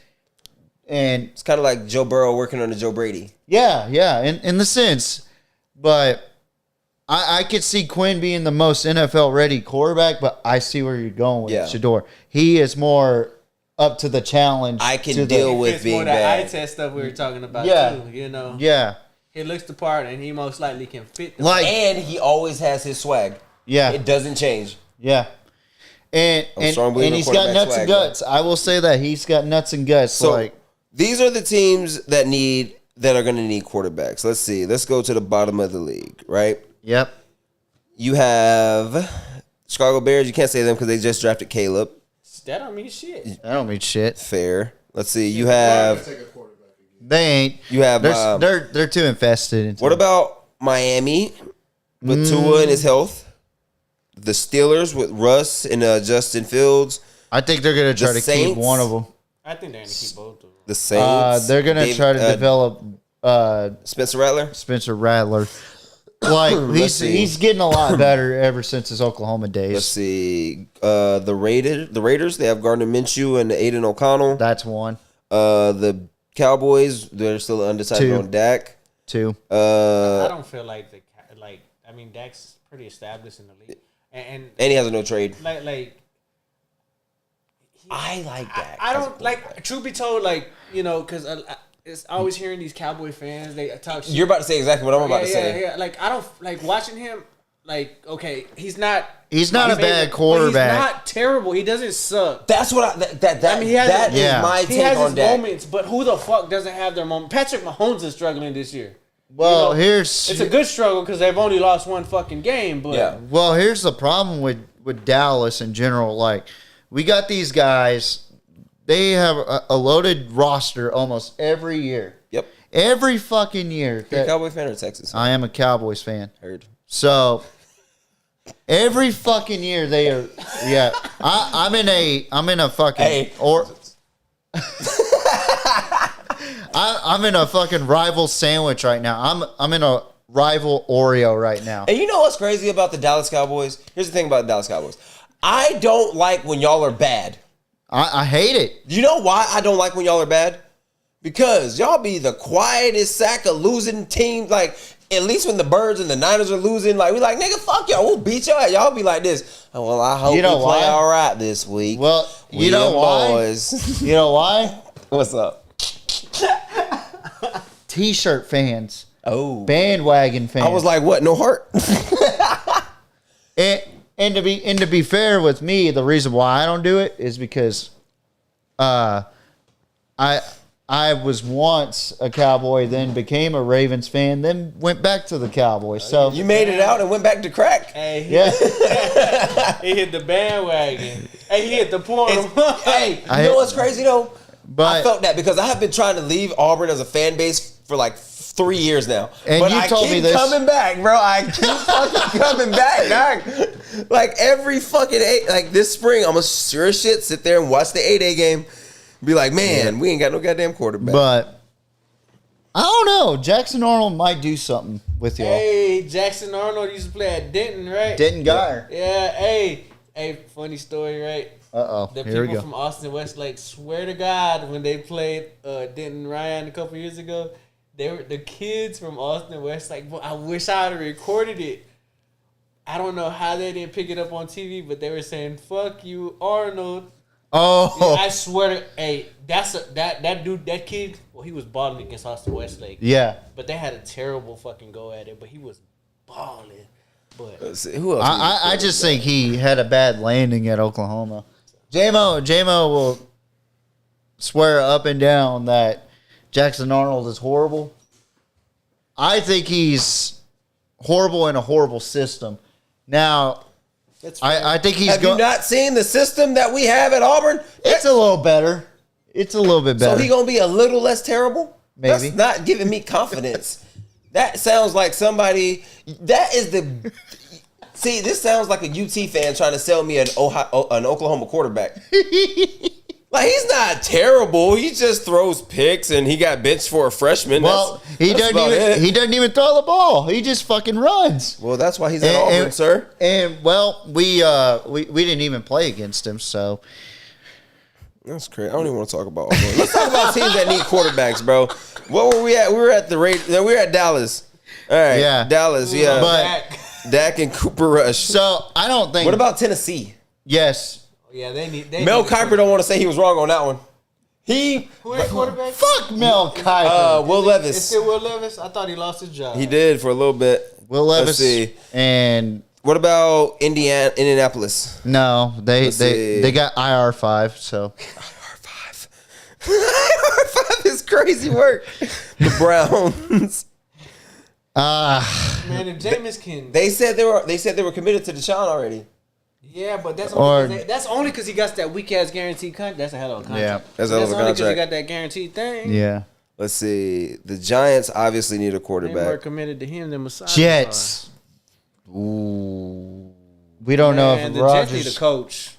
And it's kind of like Joe Burrow working on the Joe Brady. Yeah, in the sense. But I could see Quinn being the most NFL-ready quarterback, but I see where you're going with Shador. He is more up to the challenge. I can deal with being bad. Eye test stuff we were talking about too. You know. Yeah. He looks the part, and he most likely can fit. And he always has his swag. Yeah. It doesn't change. Yeah. And he's got nuts and guts. I will say that he's got nuts and guts. So these are the teams that are going to need quarterbacks. Let's see. Let's go to the bottom of the league, right? Yep. You have Chicago Bears. You can't say them because they just drafted Caleb. That don't mean shit. That don't mean shit. Fair. Let's see. You have. They ain't. You have. They're too invested. What about Miami with Tua and his health? The Steelers with Russ and Justin Fields. I think they're gonna try to keep one of them. I think they're gonna keep both of them. The Saints. They're gonna try to develop Spencer Rattler. Spencer Rattler. Like he's getting a lot better ever since his Oklahoma days. Let's see. The Raiders, they have Gardner Minshew and Aiden O'Connell. That's one. The Cowboys, they're still undecided on Dak. Two. I don't feel like Dak's pretty established in the league. And he has a no trade. I like Dak. I don't like. Truth be told, because it's always hearing these Cowboy fans. They talk shit. You're about to say exactly what I'm about to say. Yeah. Like I don't like watching him. Like he's not. He's not a bad quarterback. He's not terrible. He doesn't suck. That's what he has my take he has on his Dak. moments, but who the fuck doesn't have their moment? Patrick Mahomes is struggling this year. Well, it's a good struggle because they've only lost one fucking game. But well, here's the problem with Dallas in general. Like, we got these guys. They have a loaded roster almost every year. Yep. Every fucking year. You're a Cowboy fan or Texas fan? I am a Cowboys fan. Heard. So every fucking year they are. Yeah. I'm in a fucking I'm in a fucking rival sandwich right now. I'm in a rival Oreo right now. And you know what's crazy about the Dallas Cowboys? Here's the thing about the Dallas Cowboys. I don't like when y'all are bad. I hate it. You know why I don't like when y'all are bad? Because y'all be the quietest sack of losing teams. Like, at least when the Birds and the Niners are losing, like, we like, nigga, fuck y'all. We'll beat y'all. Y'all be like this. Oh, well, I hope we play all right this week. Well, you know why? Boys. You know why? What's up? T-shirt fans. Oh. Bandwagon fans. I was like, what? No heart? And to be fair with me, the reason why I don't do it is because I was once a Cowboy, then became a Ravens fan, then went back to the Cowboys. So you made it out and went back to crack. Hey, yeah. He hit the bandwagon. Hey, he hit the portal. Hey, you know what's crazy though? But I felt that because I have been trying to leave Auburn as a fan base for like 3 years now. And but you I told keep me this. coming back, bro. I keep fucking coming back, dog. Like every fucking like this spring, I'm gonna sure as shit sit there and watch the 8A game. Be like, man, we ain't got no goddamn quarterback. But I don't know. Jackson Arnold might do something with y'all. Hey, Jackson Arnold used to play at Denton, right? Denton Geyer. Yeah. Hey, funny story, right? Here The we people go. from Austin Westlake swear to God when they played Denton Ryan a couple years ago, they were the kids from Austin Westlake. Boy, I wish I had recorded it. I don't know how they didn't pick it up on TV, but they were saying "fuck you, Arnold." Oh, I swear to that dude, that kid. Well, he was balling against Austin Westlake. yeah. But they had a terrible fucking go at it. But he was balling. But Let's see, who else? I just think he had a bad landing at Oklahoma. JMO will swear up and down that Jackson Arnold is horrible. I think he's horrible in a horrible system. Now, I think he's Have you not seen the system that we have at Auburn? It's a little better. It's a little bit better. So he gonna be a little less terrible? Maybe. That's not giving me confidence. That sounds like somebody. That is the. See, this sounds like a UT fan trying to sell me an Oklahoma quarterback. Like, he's not terrible. He just throws picks, and he got benched for a freshman. Well, he doesn't even throw the ball. He just fucking runs. Well, that's why he's at Auburn, sir. And well, we didn't even play against him, so That's crazy. I don't even want to talk about Auburn. Let's talk about teams that need quarterbacks, bro. What were we at? We were at we were at Dallas. All right, Yeah. Dallas. Yeah, but Dak and Cooper Rush. so I don't think. What about Tennessee? Yes. yeah, Mel Kiper don't want to say he was wrong on that one. Who ain't quarterback? Fuck Mel Kiper. Will It's Levis. still Will Levis. I thought he lost his job. He did for a little bit. Will Levis. Let's see. And What about Indianapolis? no, Let's see. they got IR5. So R5. R5 is crazy work. The Browns. Man, if Jameis can. They said they were committed to Desean already. Yeah, but that's Or- only because he got that weak ass guaranteed contract. That's a hell of a contract. Yeah. That's a hell of a only because he contract. got that guaranteed thing. yeah, Let's see. The Giants obviously need a They more quarterback. committed to him than Masai. Jets. Ooh, we don't know if the Jets need a Rodgers. coach.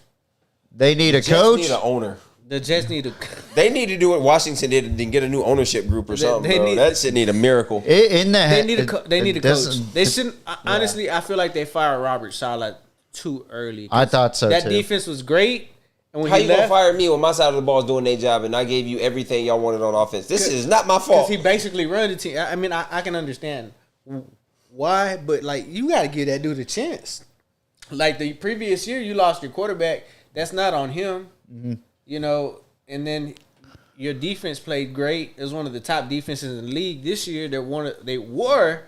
They need a Jets coach. need an owner. The Jets need a. They need to do what Washington did and get a new ownership group or something. they Bro. need- That shit need a miracle. In that They need a. They need a coach. doesn't- They shouldn't. Honestly, I feel like they fired Robert Saleh too early. I thought so that too. defense was great, and when How he you gonna left, fire me when my side of the ball is doing their job and I gave you everything y'all wanted on offense? This is not my because fault. he basically run the team. I mean, I can understand why, but like you got to give that dude a chance. Like the previous year, you lost your quarterback. That's not on him, you know. And then your defense played great. It was one of the top defenses in the league this year. They were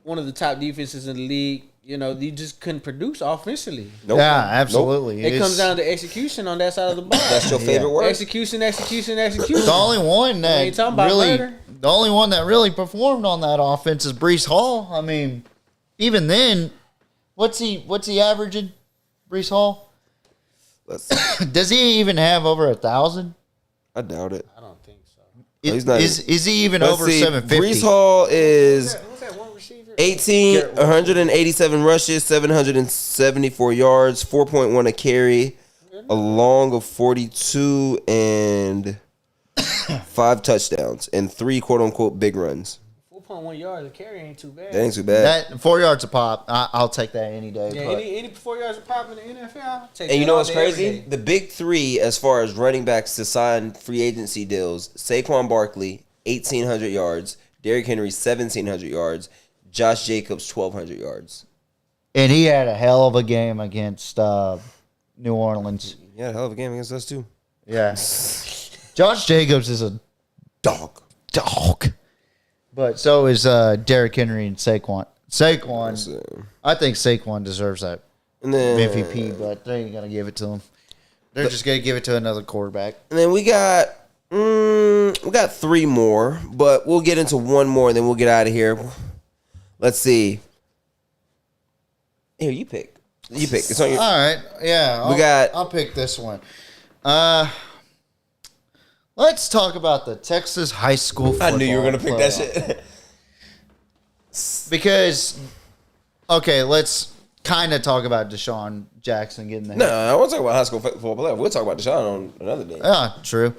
one of the top defenses in the league. You know, you just couldn't produce offensively. Nope. Yeah, absolutely. It comes down to execution on that side of the ball. That's your favorite word? Execution. The only one We ain't talking that about really, murder. the only one that really performed on that offense is Brees Hall. I mean, even then, what's he averaging? Brees Hall? Let's, Does he even have over 1,000? I doubt it. I don't think so. He's not Is he even Let's over see. 750? Brees Hall is What's that one receiver? 187 rushes, 774 yards, 4.1 a carry, a long of 42, and 5 touchdowns, and 3 quote-unquote big runs. 4.1 yards a carry ain't too bad. That ain't too bad. That 4 yards a pop, I'll take that any day. Yeah, but any 4 yards of pop in the NFL. I'll take And you that know all what's day, every crazy? day. The big three, as far as running backs to sign free agency deals, Saquon Barkley, 1,800 yards, Derrick Henry, 1,700 yards, Josh Jacobs, 1,200 yards. and he had a hell of a game against New Orleans. Yeah, hell of a game against us, too. Yeah. Josh Jacobs is a Dog. dog. But so is Derrick Henry and Saquon. I think Saquon deserves that And then, MVP, but they ain't gonna give it to him. They're just gonna give it to another quarterback. And then we got 3 more, but we'll get into one more, and then we'll get out of here. Let's see. Here, you pick. It's on your. All right, yeah. I'll I'll pick this one. Let's talk about the Texas high school football. I knew you were gonna pick that shit. Because, okay, let's kind of talk about Desean Jackson getting the No, I won't talk about high school football player. We'll talk about Desean on another day. True.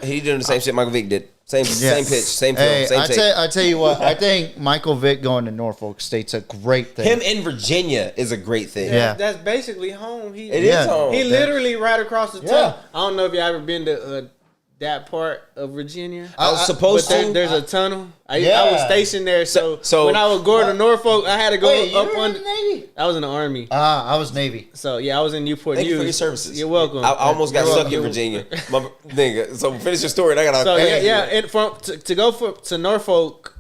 He doing the same shit Michael Vick did. Same pitch, same film, Hey, same tape. I tell you what, I think Michael Vick going to Norfolk State's a great thing. Him in Virginia is a great thing. Yeah. That's basically home. It is home. He literally right across the Yeah. top. I don't know if you ever been to that part of Virginia. I was supposed to. There's a tunnel. I was Yeah. stationed there, so when I was going to Norfolk, I had to go up you were under. in the Navy? I was in the Army. I was Navy. So yeah, I was in Newport Thank News. you for your services. You're welcome. I almost got You're stuck welcome. in Virginia. My nigga. So finish your story. And I got. So yeah, and to go to Norfolk,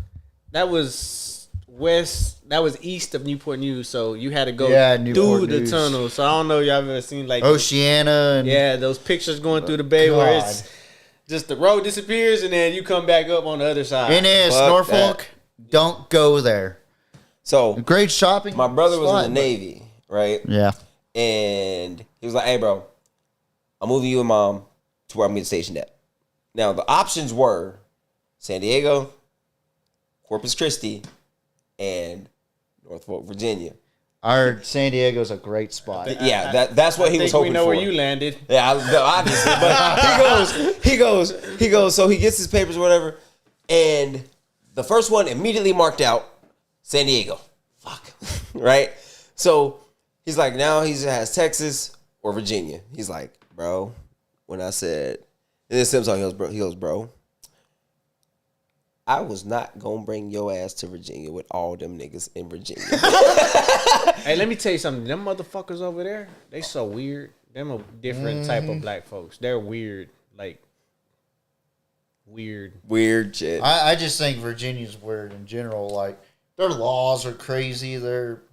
that was west. That was east of Newport News. So you had to go Newport through the News. tunnel. So I don't know if y'all ever seen like Oceana. And those pictures going through the bay where it's just the road disappears and then you come back up on the other side. NS, Fuck Norfolk, don't go there. So Great shopping. my brother was spot, in the Navy, right? Yeah. And he was like, "Hey, bro, I'm moving you and mom to where I'm getting stationed at." Now the options were San Diego, Corpus Christi, and Norfolk, Virginia. Our San Diego's a great spot. Yeah, that's what he was hoping we know for. where you landed. Yeah, obviously. But he goes. So he gets his papers or whatever, and the first one immediately marked out San Diego. Fuck, right? So he's like, now he has Texas or Virginia. He's like, bro, when I said, and then Sims on, he goes, bro, I was not gonna bring your ass to Virginia with all them niggas in Virginia. Hey, let me tell you something. Them motherfuckers over there, they so weird. Them a different type of black folks. They're weird. Like, weird. Weird shit. I just think Virginia's weird in general. Like, their laws are crazy.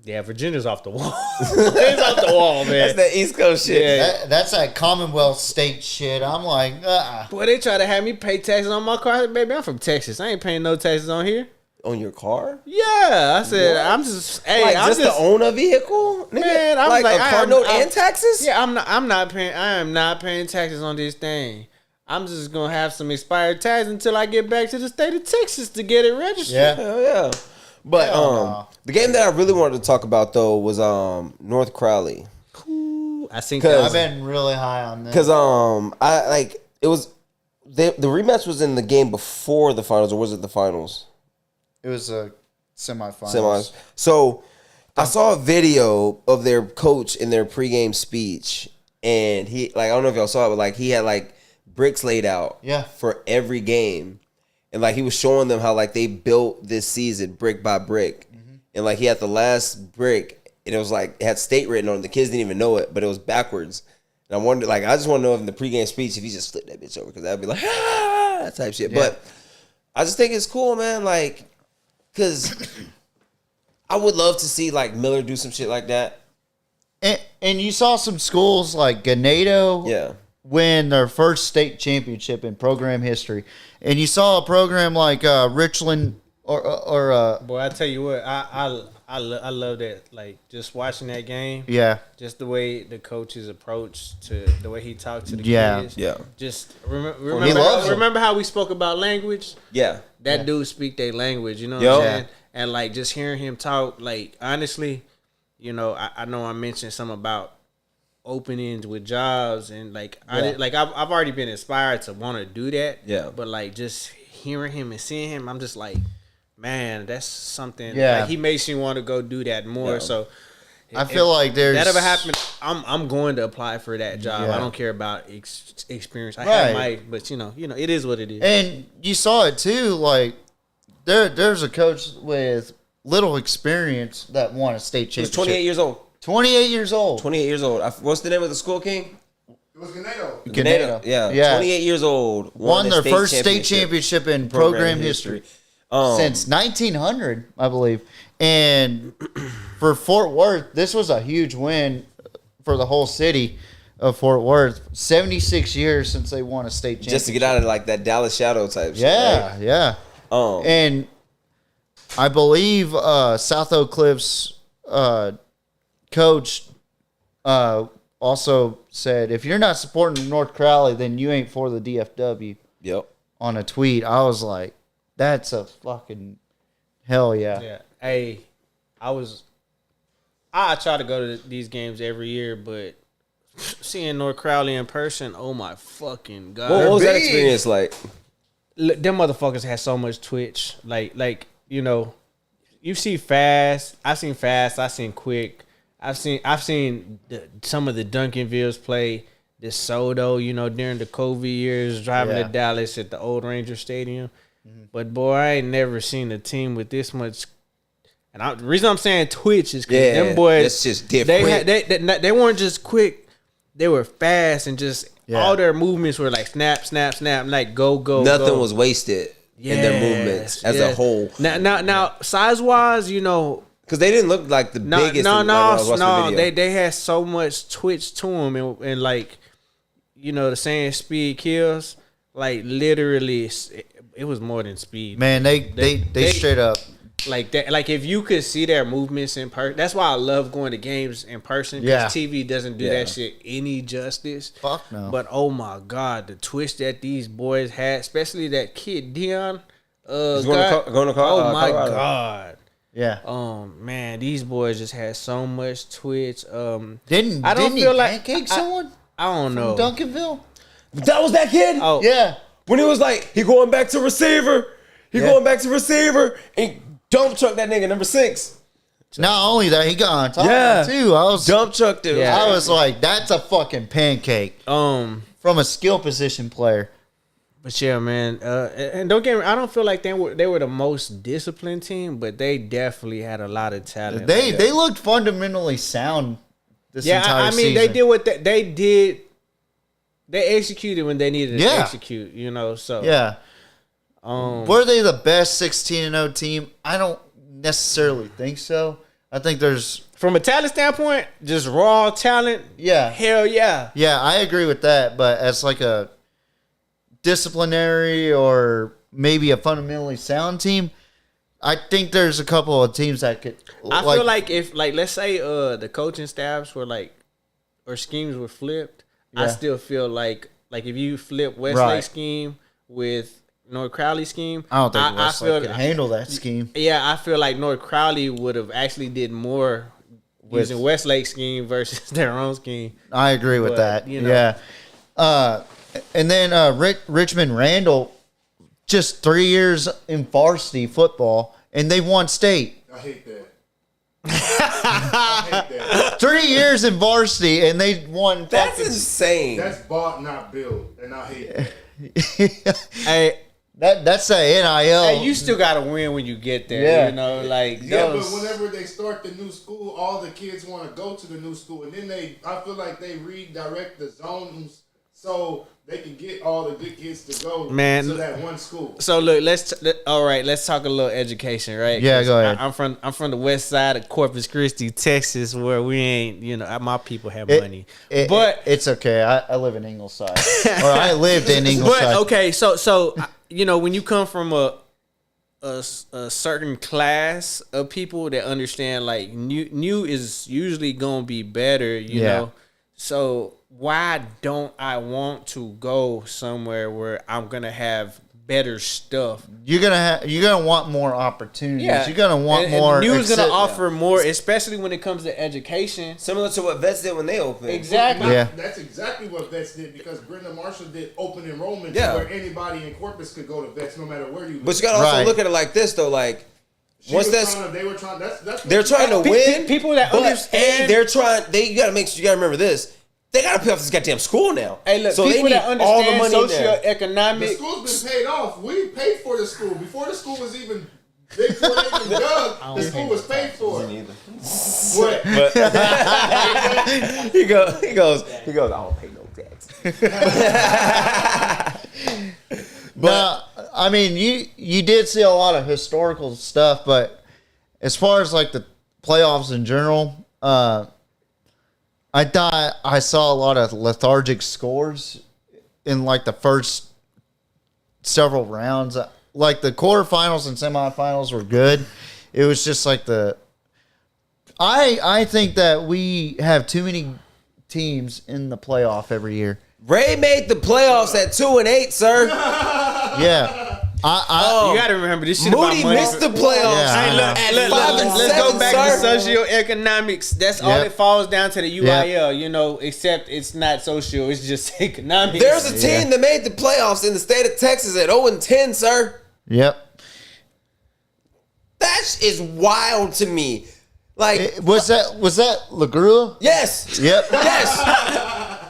Yeah, Virginia's off the wall. It's off the wall, man. That's that East Coast shit. Yeah. That's that Commonwealth state shit. I'm like, Boy, they try to have me pay taxes on my car. Baby, I'm from Texas. I ain't paying no taxes on here. On your car? Yeah, I said, What? I'm just, hey, Like I'm just to own a vehicle, nigga? Man, I'm like like, a I car am- note I'm- and taxes. Yeah, I am not paying taxes on this thing. I'm just gonna have some expired tags until I get back to the state of Texas to get it registered. yeah. Hell yeah. But no. the game that I really wanted to talk about though was North Crowley, Ooh, I think 'Cause- I've been really high on this. because I like it was the rematch was in the game before the finals, or was it the finals? It was a semifinals. Semis. So I saw a video of their coach in their pregame speech, and he like I don't know if y'all saw it, but like he had like bricks laid out Yeah. for every game, and like he was showing them how like they built this season brick by brick, and like he had the last brick, and it was like it had state written on it. The kids didn't even know it, but it was backwards. And I wondered, like, I just want to know if in the pregame speech if he just flipped that bitch over, because that'd be like that type shit. Yeah. But I just think it's cool, man. Like, because I would love to see like Miller do some shit like that. And you saw some schools like Ganado Yeah. win their first state championship in program history. And you saw a program like Richland or Boy, I tell you what, I love that. Like just watching that game, yeah. just the way the coach's approach to the way he talked to the Yeah. kids. Yeah. Just he remember, loves them. remember how we spoke about language. Yeah. That dude speak their language, you know what Yo. I'm saying? And like just hearing him talk, like honestly, you know, I know I mentioned something about openings with jobs and like Yeah. I've already been inspired to want to do that. Yeah. But like just hearing him and seeing him, I'm just like, man, that's something. Yeah. Like, he makes you want to go do that more. Yeah. So I feel like there's that ever happened, I'm going to apply for that job. Yeah. I don't care about experience. I Right. have my, but you know, it is what it is. And you saw it too, like there's a coach with little experience that won a state He was championship. 28 years old. 28 years old. 28 years old. What's the name of the school, King? It was Ganado. Ganado. Yeah. Yeah. 28 years old. Won their first state championship championship in program history. Since 1900, I believe. And for Fort Worth, this was a huge win for the whole city of Fort Worth. 76 years since they won a state championship. just to get out of like that Dallas Shadow type shit. Yeah, yeah. Right? And I believe South Oak Cliff's coach also said, if you're not supporting North Crowley, then you ain't for the DFW. Yep. on a tweet. I was like, that's a fucking hell yeah. Yeah. Hey, I try to go to these games every year, but seeing North Crowley in person, oh my fucking god! What was that experience like? Them motherfuckers had so much twitch. Like you know, you see fast. I've seen fast. I've seen quick. I've seen some of the Duncanvilles play DeSoto. You know, during the COVID years, driving to Dallas at the old Ranger Stadium. Mm-hmm. But boy, I ain't never seen a team with this much. And the reason I'm saying twitch is because them boys, it's just different. They weren't just quick. They were fast and just all their movements were like snap, snap, snap, like go. Nothing was wasted in their movements as a whole. Now, size wise, you know, because they didn't look like the biggest. No. They had so much twitch to them, and like, you know, the saying "speed kills." Like literally, it was more than speed. Man, they straight up. Like that, like if you could see their movements in person, that's why I love going to games in person. Because TV doesn't do that shit any justice. Fuck no. But oh my god, the twist that these boys had, especially that kid Desean. Going to oh my Colorado. God. Yeah. Man, these boys just had so much twitch. Didn't he pancake someone? I don't know. Duncanville. That was that kid. Oh yeah. When he was like, he going back to receiver. Going back to receiver and dump truck that nigga number 6. Not only that, he got on top too. I was dump trucked him. I was like, that's a fucking pancake. From a skill position player. But yeah, man, and don't get me, I don't feel like they were the most disciplined team, but they definitely had a lot of talent. They looked fundamentally sound this entire season. They did what they did. They executed when they needed to execute, you know. So yeah. Were they the best 16-0 team? I don't necessarily think so. I think there's... From a talent standpoint, just raw talent, hell yeah. Yeah, I agree with that, but as like a disciplinary or maybe a fundamentally sound team, I think there's a couple of teams that could... I feel like if, like, let's say the coaching staffs were like, or schemes were flipped, I still feel like if you flip Westlake's scheme with North Crowley scheme, I don't think Westlake could handle that scheme. Yeah, I feel like North Crowley would have actually did more using Westlake scheme versus their own scheme. I agree with that. You know. Yeah. And then Richmond Randall, just 3 years in varsity football, and they won state. I hate that. I hate that. 3 years in varsity, and they won. That's insane. That's bought, not built, and I hate that. Hey, that's the NIL. Hey, you still gotta win when you get there. You know, like but whenever they start the new school, all the kids want to go to the new school, and then I feel like they redirect the zones so they can get all the good kids to go to that one school. So look, let's talk a little education, right? Yeah, go ahead. I'm from the west side of Corpus Christi, Texas, where we ain't, you know, my people have money. But it's okay. I live in Ingleside, or I lived in Ingleside. But okay, so you know, when you come from a certain class of people that understand, like new is usually gonna be better, you know. So why don't I want to go somewhere where I'm gonna have better stuff? You're gonna want more opportunities. Yeah. You're gonna want more. New is gonna offer more, especially when it comes to education. Similar to what Vets did when they opened. Exactly. Yeah. That's exactly what Vets did, because Brenda Marshall did open enrollment where anybody in Corpus could go to Vets no matter where you live. But you gotta also look at it like this though, like they're trying to win. People that understand, they're trying. You gotta remember this. They gotta pay off this goddamn school now. Hey, look, so people they need that understand all the money socioeconomic. The school's been paid off. We paid for the school before the school was even before they even dug. The school was paid for. What? He goes. I don't pay no tax. But I mean, you did see a lot of historical stuff, but as far as like the playoffs in general, I thought I saw a lot of lethargic scores in like the first several rounds. Like the quarterfinals and semifinals were good. It was just like I think that we have too many teams in the playoff every year. Ray made the playoffs at 2-8, sir. Yeah. You gotta remember this shit Moody about money. missed the playoffs. Yeah. Hey, look, At 5 and let's 7, go back to socioeconomics. That's all Yep. it falls down to the UIL, Yep. you know, except it's not social, it's just economics. There's a team that made the playoffs in the state of Texas at 0-10, sir. Yep. That is wild to me. Like, Was that LaGrua? yes. Yep. Yes.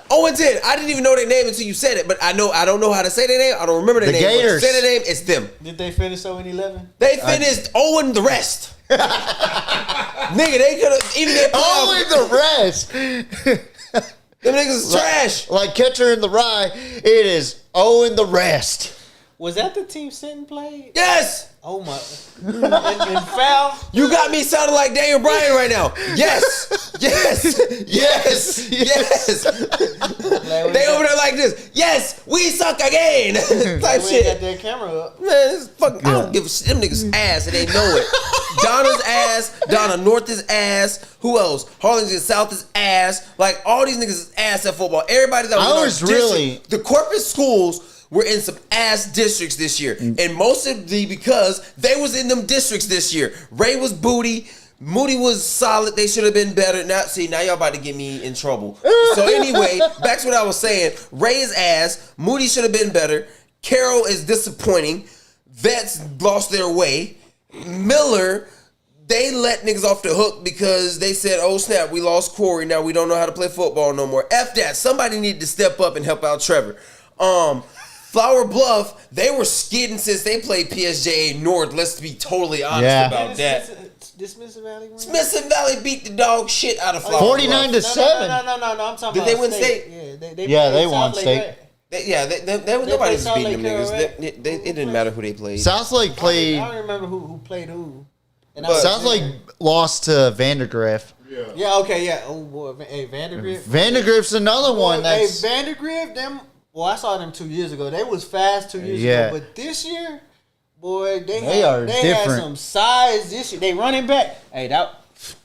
0-10. I didn't even know their name until you said it, but I don't know how to say their name. I don't remember their The name. Gators. When you say their name, it's them. Did they finish 0-11? They finished 0 the rest. Nigga, they could have even their Only playoff. the rest. Them niggas is trash. Like Catcher in the Rye, it is in the rest. Was that the team Sitton played? Yes. Oh my! And foul. You got me sounding like Daniel Bryan right now. Yes. Yes. Yes. Yes. They over there like this. Yes, we suck again. Type We ain't got shit. that camera up. Man, it's fucking, I don't give a shit. Them niggas ass and they know it. Donna's ass. Donna North is ass. Who else? Harlingen South is ass. Like, all these niggas is ass at football. Everybody that was in our district, the corporate schools were in some ass districts this year. And mostly because they was in them districts this year. Ray was booty. Moody was solid. They should have been better. Now y'all about to get me in trouble. So anyway, back to what I was saying. Ray is ass. Moody should have been better. Carroll is disappointing. Vets lost their way. Miller, they let niggas off the hook because they said, oh snap, we lost Corey. Now we don't know how to play football no more. F that. Somebody needed to step up and help out Trevor. Flower Bluff, they were skidding since they played PSJA North. Let's be totally honest about that. Smithson Valley win? Smithson Valley beat the dog shit out of Flower 49 Bluff. to 7. No. I'm talking Did about they win state? state? Yeah, They played won South state. Lake, right? They nobody was South beating them Lake niggas. Carroll, right? It didn't matter who they played. Southlake played. I don't remember who played who. And But- Southlake lost to Vandergrift. Yeah, okay, yeah. Oh boy, hey Vandergrift. Vandergrift's another one Hey that's. Vandergrift, them. Well, I saw them 2 years ago. They was fast 2 years Yeah. ago, but this year, boy, they are had different. some size this year. They running back. Hey, that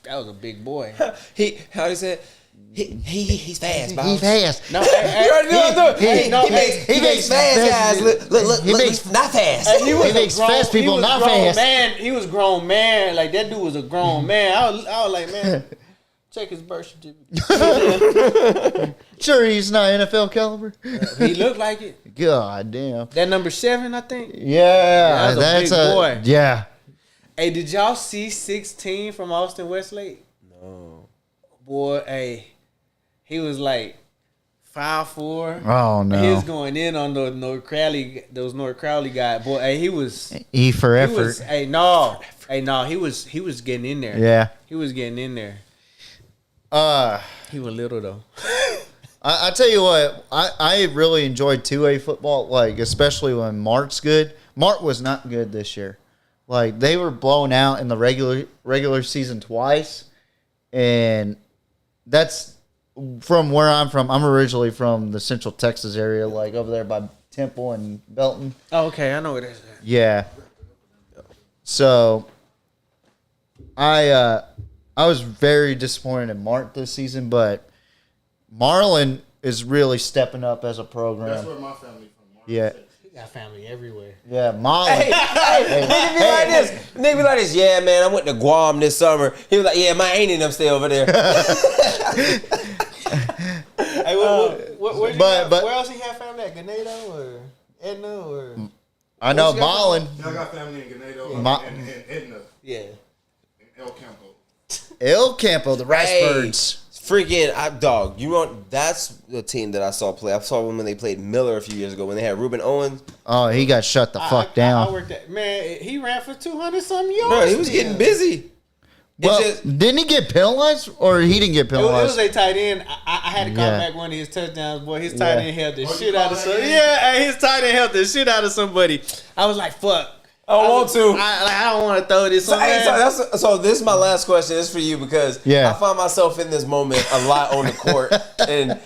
was a big boy. How he said? He's fast, bro. He's fast. No, You already know what I'm doing. He makes fast guys look He makes not fast. Hey, He makes fast people not fast. Man, he was grown man. Like that dude was a grown man. I was like, man, check his birth certificate. Sure, he's not NFL caliber. He looked like it. God damn. That number 7, I think. Yeah, that's a big boy. Yeah. Hey, did y'all see 16 from Austin Westlake? No. Boy, hey, he was like 5'4". Oh no. He was going in on those North Crowley guys. Boy, hey, he was. E for He effort. was. Hey, no. He was getting in there. Yeah. He was getting in there. He was little though. I tell you what, I really enjoyed 2A football, like especially when Mart's good. Mart was not good this year. Like they were blown out in the regular season twice, and that's from where I'm from. I'm originally from the Central Texas area, like over there by Temple and Belton. Oh, okay, I know what it is. Yeah. So I was very disappointed in Mart this season, but Marlin is really stepping up as a program. That's where my family from. Yeah. He got family everywhere. Yeah, Marlin. Nigga be like this. Nigga be like this. Yeah, man, I went to Guam this summer. He was like, yeah, my auntie and them stay over there. Hey, where else he have family at? Ganado or Edna or? I know Marlin. I got family in Ganado and Edna Yeah. and El Campo. El Campo, the Riceburns. Freaking dog. You know that's the team that I saw play. I saw them when they played Miller a few years ago when they had Reuben Owens. Oh, he got shut the fuck down. I worked at, man, he ran for 200-something yards. Bro, he was getting busy. Well, didn't he get penalized, or he didn't get It penalized? was a tight end. I had to call back one of his touchdowns. Boy, his tight end held the shit out of somebody. Yeah, his tight end held the shit out of somebody. I was like, fuck. I want to. I don't want to throw this on So this is my last question. It's for you because I find myself in this moment a lot on the court, and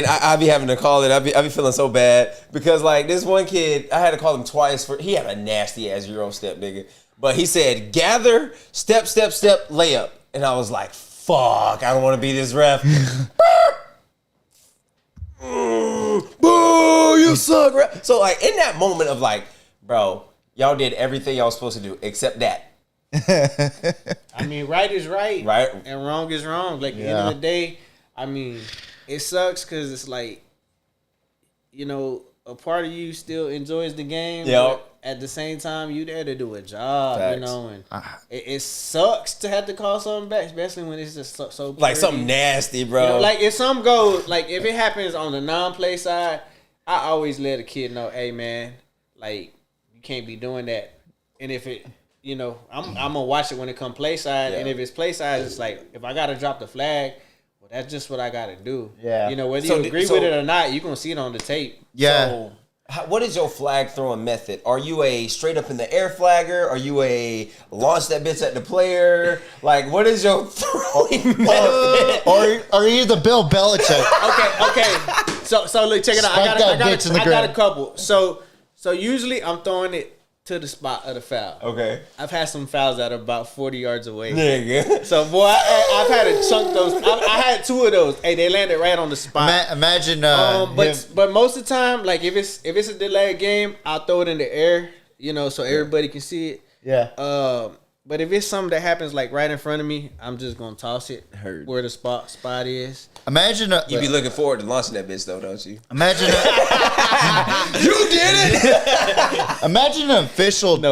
I be having to call it. I be feeling so bad because like this one kid, I had to call him twice for he had a nasty ass Euro step, nigga. But he said gather, step, layup, and I was like, fuck, I don't want to be this ref. Boo! boo, you suck. So like in that moment of like, bro, y'all did everything y'all was supposed to do except that. I mean, right is right, and wrong is wrong. Like at the end of the day, I mean, it sucks because it's like, you know, a part of you still enjoys the game. But at the same time, you there to do a job. Facts. You know, and it sucks to have to call something back, especially when it's just so like something nasty, bro. You know, like if something goes, like if it happens on the non-play side, I always let a kid know, hey man, like you can't be doing that. And if it, you know, I'm gonna watch it when it come play side, and if it's play side, it's like if I gotta drop the flag, well, that's just what I gotta do. Yeah, you know, whether you agree with it or not, you gonna see it on the tape. Yeah. So, what is your flag throwing method? Are you a straight up in the air flagger? Are you a launch that bitch at the player? Like, what is your throwing method? Or are you the Bill Belichick? Okay. So look, check it out. I got a couple. So usually I'm throwing it to the spot of the foul. Okay. I've had some fouls that are about 40 yards away. Nigga. So boy, I've had to chunk those. I had 2 of those. Hey, they landed right on the spot. Imagine. But most of the time, like if it's a delayed game, I'll throw it in the air, you know, so everybody can see it. Yeah. But if it's something that happens like right in front of me, I'm just gonna toss it where the spot is. Imagine you be looking forward to launching that bitch though, don't you? Imagine you did it. Imagine an official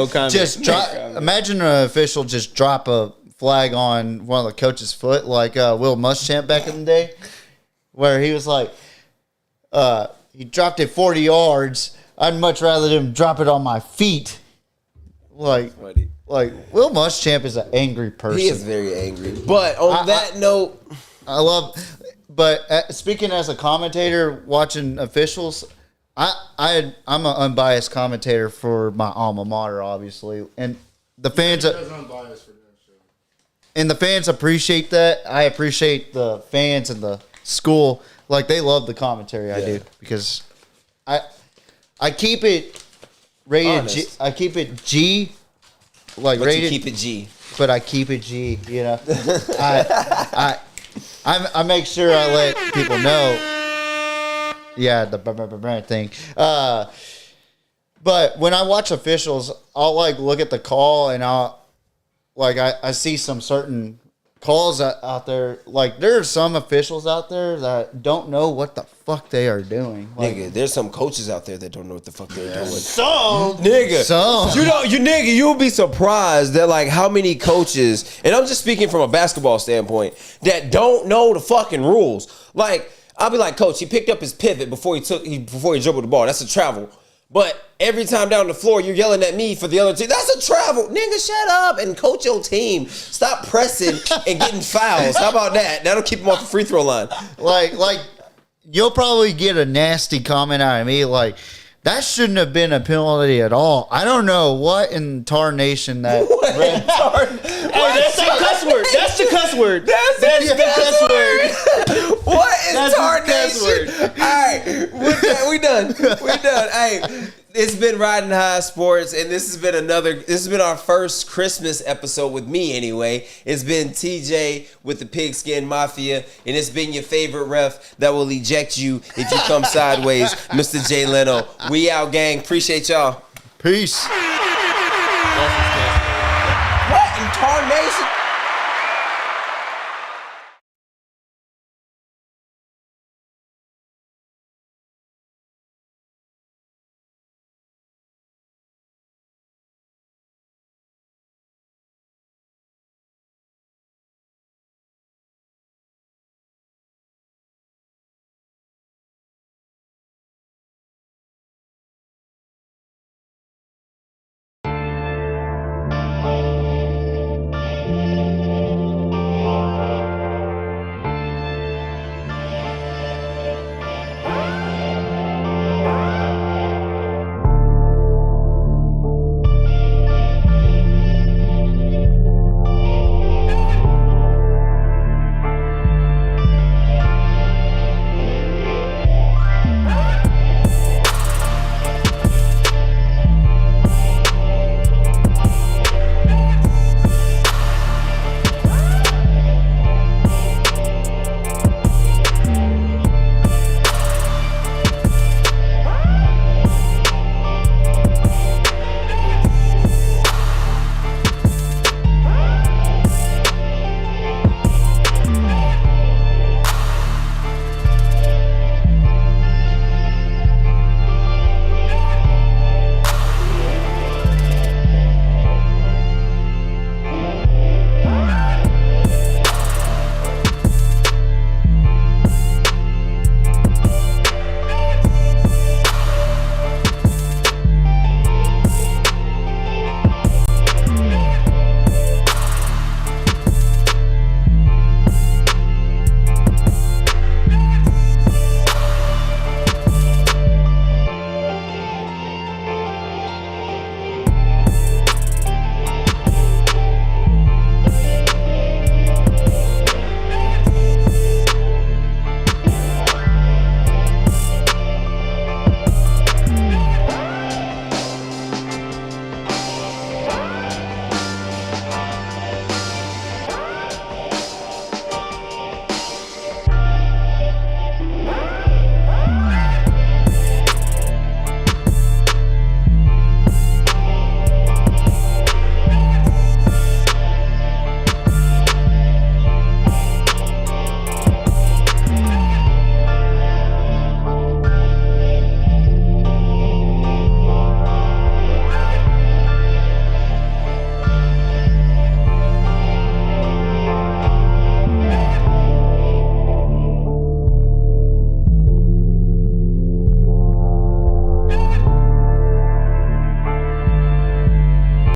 Imagine an official just drop a flag on one of the coach's foot, like Will Muschamp back in the day, where he was like, he dropped it 40 yards. I'd much rather him drop it on my feet. Like Will Muschamp is an angry person. He is very angry. But on that note, But speaking as a commentator, watching officials, I'm an unbiased commentator for my alma mater, obviously, and the fans. And the fans appreciate that. I appreciate the fans and the school. Like they love the commentary I do because I keep it rated G, I keep it G. Like but rated, you keep it G. But I keep it G. You know, I make sure I let people know. Yeah, the brand thing. But when I watch officials, I'll like look at the call and I see some certain calls out there. Like there are some officials out there that don't know what the fuck they are doing. Like, nigga, there's some coaches out there that don't know what the fuck they're doing. Some. You'll be surprised that like how many coaches, and I'm just speaking from a basketball standpoint, that don't know the fucking rules. Like I'll be like, coach, he picked up his pivot before he dribbled the ball. That's a travel. But every time down the floor, you're yelling at me for the other team. That's a travel. Nigga, shut up and coach your team. Stop pressing and getting fouls. How about that? That'll keep them off the free throw line. Like you'll probably get a nasty comment out of me like, that shouldn't have been a penalty at all. I don't know what in tarnation that red that's the cuss word. That's the cuss word. That's the cuss word. What in tarnation? All right, we done. Hey, it's been Riding High Sports, and this has been our first Christmas episode with me anyway. It's been TJ with the Pigskin Mafia, and it's been your favorite ref that will eject you if you come sideways, Mr. Jay Leno. We out, gang. Appreciate y'all. Peace. What in tarnation?